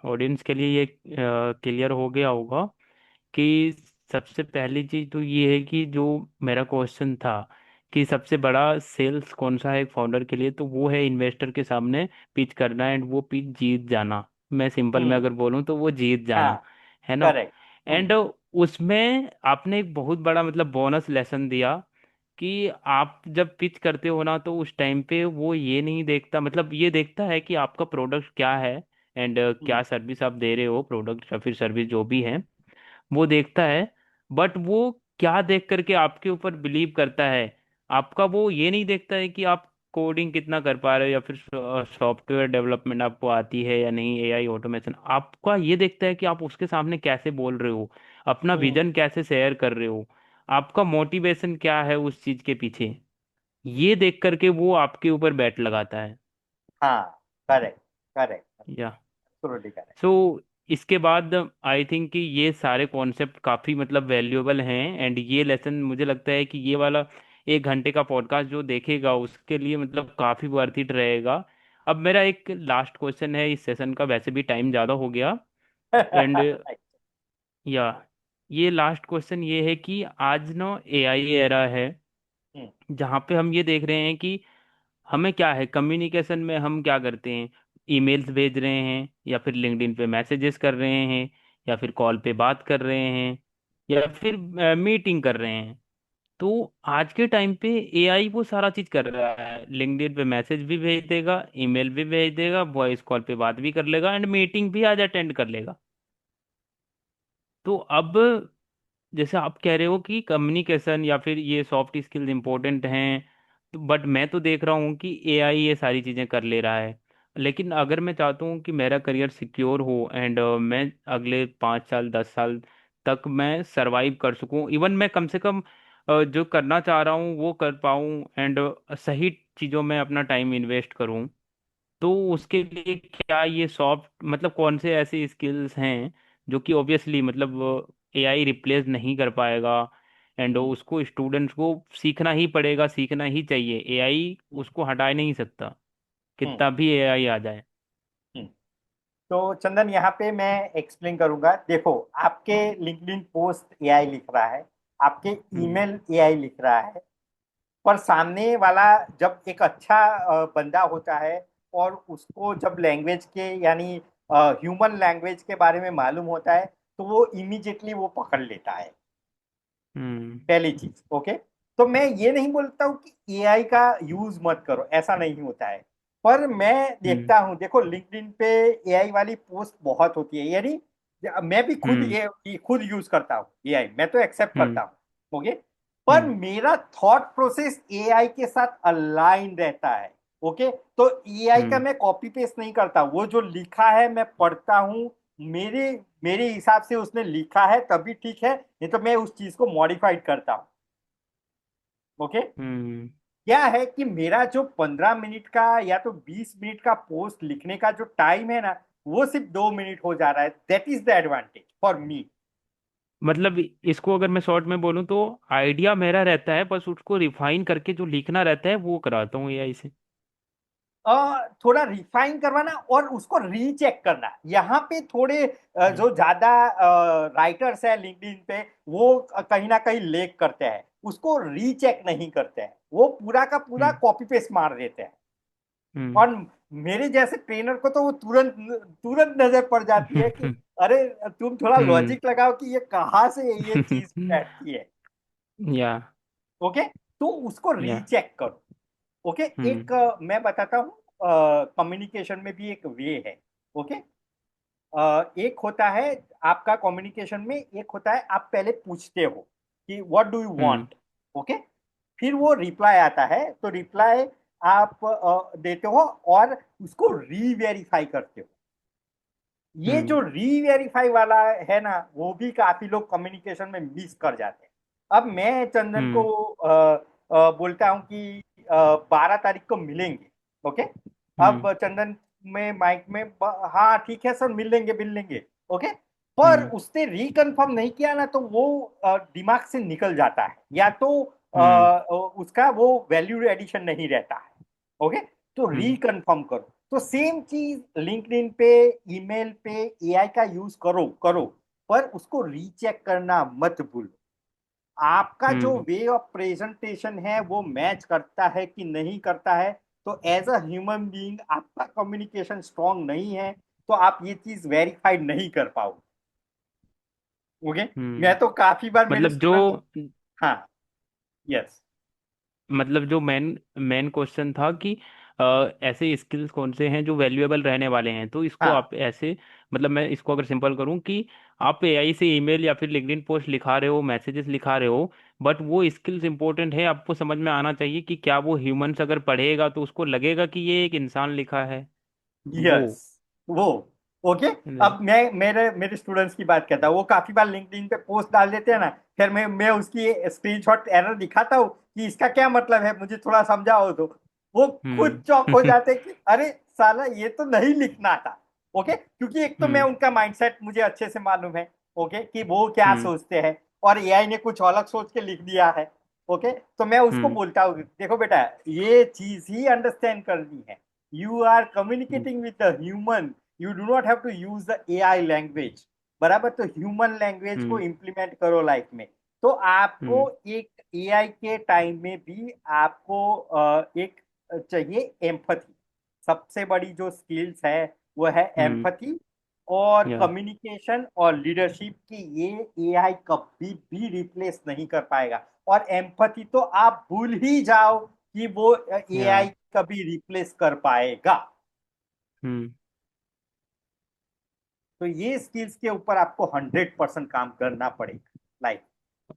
ऑडियंस के लिए ये क्लियर हो गया होगा कि सबसे पहली चीज तो ये है कि जो मेरा क्वेश्चन था कि सबसे बड़ा सेल्स कौन सा है एक फाउंडर के लिए, तो वो है इन्वेस्टर के सामने पिच करना एंड वो पिच जीत जाना। मैं सिंपल में हम्म। अगर बोलूँ तो वो जीत हाँ, जाना है ना। करेक्ट। एंड उसमें आपने एक बहुत बड़ा मतलब बोनस लेसन दिया कि आप जब पिच करते हो ना तो उस टाइम पे वो ये नहीं देखता, मतलब ये देखता है कि आपका प्रोडक्ट क्या है एंड क्या सर्विस आप दे रहे हो, प्रोडक्ट या फिर सर्विस जो भी है वो देखता है। बट वो क्या देख करके आपके ऊपर बिलीव करता है, आपका वो ये नहीं देखता है कि आप कोडिंग कितना कर पा रहे हो या फिर सॉफ्टवेयर डेवलपमेंट आपको आती है या नहीं, एआई ऑटोमेशन, आपका ये देखता है कि आप उसके सामने कैसे बोल रहे हो, अपना विजन कैसे शेयर कर रहे हो, आपका मोटिवेशन क्या है उस चीज के पीछे, ये देख करके वो आपके ऊपर बैट लगाता है। हाँ, correct, correct, yeah. Absolutely correct. So इसके बाद आई थिंक कि ये सारे कॉन्सेप्ट काफ़ी मतलब वैल्यूएबल हैं एंड ये लेसन मुझे लगता है कि ये वाला 1 घंटे का पॉडकास्ट जो देखेगा उसके लिए मतलब काफ़ी वर्थ इट रहेगा। अब मेरा एक लास्ट क्वेश्चन है इस सेशन का, वैसे भी टाइम ज़्यादा हो गया एंड या ये लास्ट क्वेश्चन ये है कि आज ना एआई एरा है जहाँ पे हम ये देख रहे हैं कि हमें क्या है कम्युनिकेशन में हम क्या करते हैं, ईमेल्स भेज रहे हैं या फिर लिंक्डइन पे मैसेजेस कर रहे हैं या फिर कॉल पे बात कर रहे हैं या फिर मीटिंग कर रहे हैं। तो आज के टाइम पे एआई वो सारा चीज कर रहा है, लिंक्डइन पे मैसेज भी भेज देगा, ईमेल भी भेज देगा, वॉइस कॉल पे बात भी कर लेगा एंड मीटिंग भी आज अटेंड कर लेगा। तो अब जैसे आप कह रहे हो कि कम्युनिकेशन या फिर ये सॉफ्ट स्किल्स इंपॉर्टेंट हैं, तो बट मैं तो देख रहा हूँ कि एआई ये सारी चीज़ें कर ले रहा है। लेकिन अगर मैं चाहता हूँ कि मेरा करियर सिक्योर हो एंड मैं अगले 5 साल 10 साल तक मैं सरवाइव कर सकूँ, इवन मैं कम से कम जो करना चाह रहा हूँ वो कर पाऊँ एंड सही चीज़ों में अपना टाइम इन्वेस्ट करूँ, तो उसके लिए क्या ये सॉफ्ट मतलब कौन से ऐसे स्किल्स हैं जो कि ऑब्वियसली मतलब एआई रिप्लेस नहीं कर पाएगा एंड उसको स्टूडेंट्स को सीखना ही पड़ेगा, सीखना ही चाहिए, एआई उसको हटा नहीं सकता कितना भी एआई आ जाए। तो चंदन, यहाँ पे मैं एक्सप्लेन करूंगा। देखो, आपके लिंक्डइन पोस्ट एआई लिख रहा है, आपके हम्म। ईमेल एआई लिख रहा है, पर सामने वाला जब एक अच्छा बंदा होता है और उसको जब लैंग्वेज के यानी ह्यूमन लैंग्वेज के बारे में मालूम होता है, तो वो इमीडिएटली वो पकड़ लेता है, हम्म। पहली चीज। ओके, तो मैं ये नहीं बोलता हूँ कि एआई का यूज मत करो, ऐसा नहीं होता है। पर मैं हम्म। देखता हूँ, देखो लिंक्डइन पे एआई वाली पोस्ट बहुत होती है, यानी मैं भी खुद हम्म। ये खुद यूज करता हूँ एआई, मैं तो एक्सेप्ट करता हम्म। हूँ। ओके, पर हम्म। मेरा थॉट प्रोसेस एआई के साथ अलाइन रहता है। ओके, तो एआई का हम्म। मैं कॉपी पेस्ट नहीं करता, वो जो लिखा है मैं पढ़ता हूँ, मेरे मेरे हिसाब से उसने लिखा है तभी ठीक है, नहीं तो मैं उस चीज को मॉडिफाइड करता हूँ। ओके। हम्म। क्या है कि मेरा जो 15 मिनट का या तो 20 मिनट का पोस्ट लिखने का जो टाइम है ना, वो सिर्फ 2 मिनट हो जा रहा है। That is the advantage for me. मतलब इसको अगर मैं शॉर्ट में बोलूँ तो आइडिया मेरा रहता है, बस उसको रिफाइन करके जो लिखना रहता है वो कराता हूँ एआई से। थोड़ा रिफाइन करवाना और उसको रीचेक करना, यहाँ पे थोड़े हम्म। जो ज्यादा राइटर्स है लिंक्डइन पे, वो कहीं ना कहीं लेक करते हैं, उसको रीचेक नहीं करते हैं, वो पूरा का पूरा हम्म। कॉपी पेस्ट मार देते हैं। हम्म। और मेरे जैसे ट्रेनर को तो वो तुरंत तुरंत नजर पड़ जाती है कि अरे तुम थोड़ा हम्म। लॉजिक लगाओ कि ये कहाँ से ये चीज बैठती है। या। ओके। तो उसको या। रीचेक करो। ओके। हम्म। एक मैं बताता हूँ, कम्युनिकेशन में भी एक वे है। ओके। एक होता है आपका कम्युनिकेशन में, एक होता है आप पहले पूछते हो कि what do you hmm. Want. Okay. फिर वो रिप्लाई आता है, तो रिप्लाई आप देते हो और उसको रीवेरीफाई करते हो। ये हम्म। जो रीवेरीफाई वाला है ना, वो भी काफी लोग कम्युनिकेशन में मिस कर जाते हैं। अब मैं चंदन को हम्म। बोलता हूँ कि 12 तारीख को मिलेंगे। ओके। हम्म। अब चंदन में माइक में हाँ ठीक है सर, मिल लेंगे मिल लेंगे। ओके। पर हम्म। उसने रिकन्फर्म नहीं किया ना, तो वो दिमाग से निकल जाता है, या तो हम्म। उसका वो वैल्यू एडिशन नहीं रहता है। ओके। तो हम्म। रिकन्फर्म करो। तो सेम चीज लिंक्डइन पे, ईमेल पे एआई का यूज करो करो, पर उसको रीचेक करना मत भूलो। आपका जो हम्म। वे ऑफ प्रेजेंटेशन है वो मैच करता है कि नहीं करता है। तो एज अ ह्यूमन बीइंग आपका कम्युनिकेशन स्ट्रांग नहीं है, तो आप ये चीज वेरीफाइड नहीं कर पाओगे। ओके। मैं हम्म। तो काफी बार मेरे मतलब जो स्टूडेंट को। हाँ। यस। मतलब जो मेन मेन क्वेश्चन था कि ऐसे स्किल्स कौन से हैं जो वैल्यूएबल रहने वाले हैं, तो इसको हाँ। आप ऐसे, मतलब मैं इसको अगर सिंपल करूं कि आप एआई से ईमेल या फिर लिंक्डइन पोस्ट लिखा रहे हो, मैसेजेस लिखा रहे हो, बट वो स्किल्स इंपॉर्टेंट है, आपको समझ में आना चाहिए कि क्या वो ह्यूमंस अगर पढ़ेगा तो उसको लगेगा कि ये एक इंसान लिखा है। वो। यस। वो। ओके। अब मैं मेरे मेरे स्टूडेंट्स की बात करता हूँ, वो काफी बार लिंक्डइन पे पोस्ट डाल देते हैं ना, फिर मैं उसकी स्क्रीनशॉट एरर दिखाता हूँ कि इसका क्या मतलब है, मुझे थोड़ा समझाओ। तो वो खुद चौंक हो हम्म। जाते हैं कि अरे साला ये तो नहीं लिखना था। ओके, क्योंकि एक तो मैं हम्म। उनका माइंडसेट मुझे अच्छे से मालूम है। ओके, कि वो क्या हम्म। सोचते हैं, और एआई ने कुछ अलग सोच के लिख दिया है। ओके। तो मैं उसको हम्म। बोलता हूँ देखो बेटा, ये चीज ही अंडरस्टैंड करनी है। You are hmm. communicating with the human. You do not have to use the AI language. बराबर, तो ह्यूमन लैंग्वेज को हम्म। इम्प्लीमेंट करो लाइफ में। तो आपको हम्म। एक एआई के टाइम में भी आपको एक चाहिए एम्पथी। सबसे बड़ी जो स्किल्स है वो है हम्म। एम्पथी और या। कम्युनिकेशन और लीडरशिप की। ये एआई कभी भी रिप्लेस नहीं कर पाएगा। और एम्पथी तो आप भूल ही जाओ कि वो या। एआई कभी रिप्लेस कर पाएगा। हम्म। तो ये स्किल्स के ऊपर आपको 100% काम करना पड़ेगा लाइफ।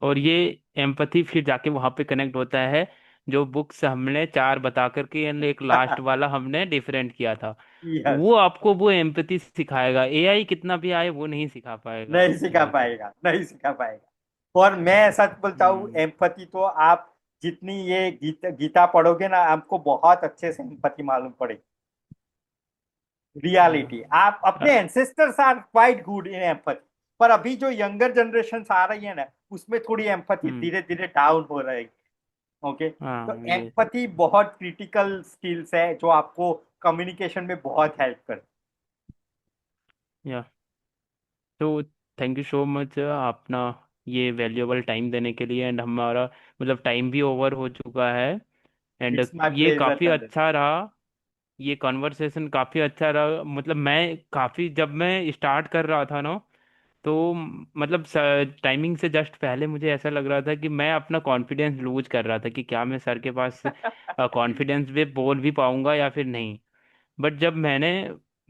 और ये एम्पथी फिर जाके वहां पे कनेक्ट होता है, जो बुक्स हमने चार बता करके and एक लास्ट वाला हमने डिफरेंट किया था, यस। वो आपको वो एम्पथी सिखाएगा। एआई कितना भी आए वो नहीं सिखा पाएगा नहीं आपको सिखा जाके। पाएगा, नहीं सिखा पाएगा। और मैं सच बोलता हूँ, हम्म। एम्पथी तो आप जितनी ये गीता पढ़ोगे ना, आपको बहुत अच्छे से एम्पथी मालूम पड़ेगी। या। रियलिटी, आप अपने uh- ancestors are quite good in empathy. पर अभी जो यंगर जनरेशन आ रही है ना, उसमें थोड़ी एम्पथी हम्म। धीरे धीरे डाउन हो रही है। ओके। तो हाँ ये। एम्पथी बहुत क्रिटिकल स्किल्स है जो आपको कम्युनिकेशन में बहुत हेल्प करती या। तो थैंक यू सो मच अपना ये वैल्यूएबल टाइम देने के लिए, एंड हमारा मतलब टाइम भी ओवर हो चुका है। है। एंड इट्स माय ये प्लेजर काफ़ी चंदन। अच्छा रहा, ये कॉन्वर्सेशन काफ़ी अच्छा रहा। मतलब मैं काफ़ी, जब मैं स्टार्ट कर रहा था ना, तो मतलब टाइमिंग से जस्ट पहले मुझे ऐसा लग रहा था कि मैं अपना कॉन्फिडेंस लूज कर रहा था कि क्या मैं सर के पास कॉन्फिडेंस में बोल भी पाऊंगा या फिर नहीं। बट जब मैंने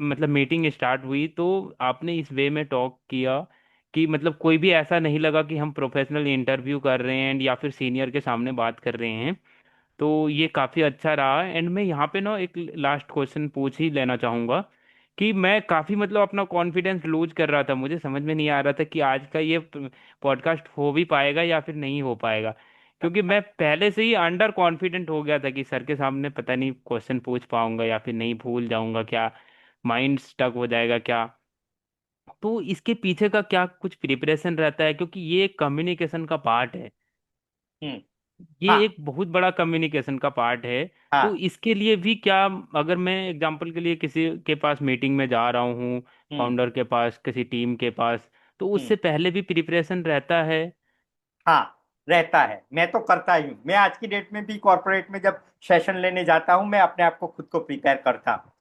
मतलब मीटिंग स्टार्ट हुई तो आपने इस वे में टॉक किया कि मतलब कोई भी ऐसा नहीं लगा कि हम प्रोफेशनल इंटरव्यू कर रहे हैं या फिर सीनियर के सामने बात कर रहे हैं। तो ये काफ़ी अच्छा रहा। एंड मैं यहाँ पे ना एक लास्ट क्वेश्चन पूछ ही लेना चाहूँगा कि मैं काफी मतलब अपना कॉन्फिडेंस लूज कर रहा था। मुझे समझ में नहीं आ रहा था कि आज का ये पॉडकास्ट हो भी पाएगा या फिर नहीं हो पाएगा, क्योंकि मैं पहले से ही अंडर कॉन्फिडेंट हो गया था कि सर के सामने पता नहीं क्वेश्चन पूछ पाऊंगा या फिर नहीं, भूल जाऊंगा क्या, माइंड स्टक हो जाएगा क्या। तो इसके पीछे का क्या कुछ प्रिपरेशन रहता है, क्योंकि ये एक कम्युनिकेशन का पार्ट है। हम्म। ये हाँ। एक बहुत बड़ा कम्युनिकेशन का पार्ट है। तो हाँ। इसके लिए भी क्या, अगर मैं एग्जांपल के लिए किसी के पास मीटिंग में जा रहा हूँ, हम्म। फाउंडर के पास, किसी टीम के पास, तो हम्म। उससे पहले भी प्रिपरेशन रहता है? हाँ, रहता है। मैं तो करता ही हूँ। मैं आज की डेट में भी कॉर्पोरेट में जब सेशन लेने जाता हूँ, मैं अपने आप को खुद को प्रिपेयर करता हूँ।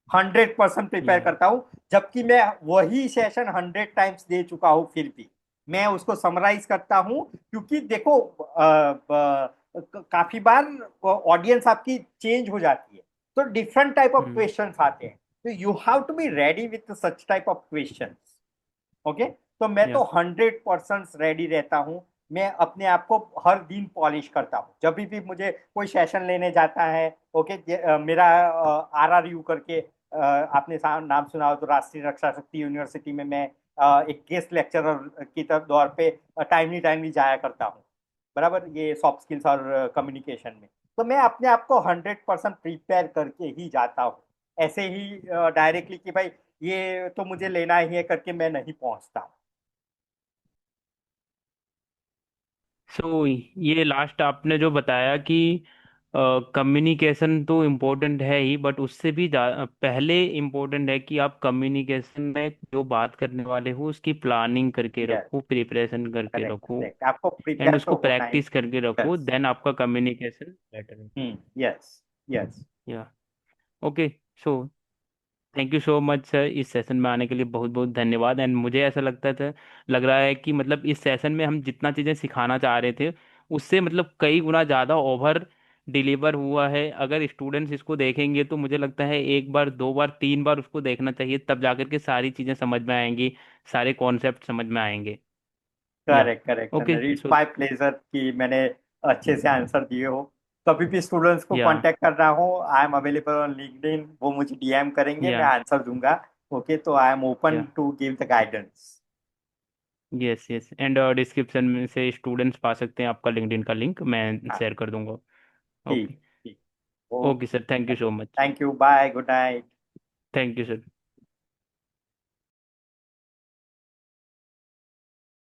100% प्रिपेयर या करता हूँ। जबकि मैं वही सेशन 100 टाइम्स दे चुका हूँ, फिर भी मैं उसको समराइज करता हूँ। क्योंकि देखो, काफी बार ऑडियंस आपकी चेंज हो जाती है, तो different type of hmm. Questions आते हैं। तो you have to be ready with such type of questions. Okay. तो मैं तो या 100% रेडी रहता हूँ। मैं अपने आप को हर दिन पॉलिश करता हूँ। जब भी मुझे कोई सेशन लेने जाता है, ओके, मेरा RRU करके, आपने नाम सुना हो तो, राष्ट्रीय रक्षा शक्ति यूनिवर्सिटी में मैं एक गेस्ट लेक्चरर की तरफ तौर पे टाइमली टाइमली जाया करता हूँ। बराबर, ये सॉफ्ट स्किल्स और कम्युनिकेशन में। तो मैं अपने आप को 100% प्रिपेयर करके ही जाता हूँ। ऐसे ही डायरेक्टली कि भाई ये तो मुझे लेना ही है करके मैं नहीं पहुंचता। सो ये लास्ट आपने जो बताया कि कम्युनिकेशन तो इम्पोर्टेंट है ही, बट उससे भी पहले इम्पोर्टेंट है कि आप कम्युनिकेशन में जो बात करने वाले हो उसकी प्लानिंग करके यस। रखो, प्रिपरेशन करके करेक्ट रखो, करेक्ट, आपको एंड प्रिपेयर उसको तो होना ही। प्रैक्टिस करके रखो, यस। देन आपका कम्युनिकेशन बेटर है। यस। यस। या okay. So thank you so much sir, इस सेशन में आने के लिए बहुत बहुत धन्यवाद। एंड मुझे ऐसा लगता था, लग रहा है कि मतलब इस सेशन में हम जितना चीज़ें सिखाना चाह रहे थे उससे मतलब कई गुना ज़्यादा ओवर डिलीवर हुआ है। अगर स्टूडेंट्स इसको देखेंगे तो मुझे लगता है एक बार, दो बार, तीन बार उसको देखना चाहिए, तब जाकर के सारी चीज़ें समझ में आएंगी, सारे कॉन्सेप्ट समझ में आएंगे। या correct correct okay. Sir, it's so my pleasure कि मैंने अच्छे से आंसर दिए हो। कभी भी स्टूडेंट्स को या कांटेक्ट करना हो, I am available on LinkedIn. वो मुझे DM करेंगे, मैं या आंसर दूंगा। ओके, तो I am open yeah to give the guidance. Yes yes, and description में से स्टूडेंट्स पा सकते हैं आपका लिंक्डइन का लिंक, मैं हाँ। शेयर कर दूंगा। ठीक। ओके। ठीक। Okay okay. Sir, thank you so much. Thank you, bye, good night. Thank you sir.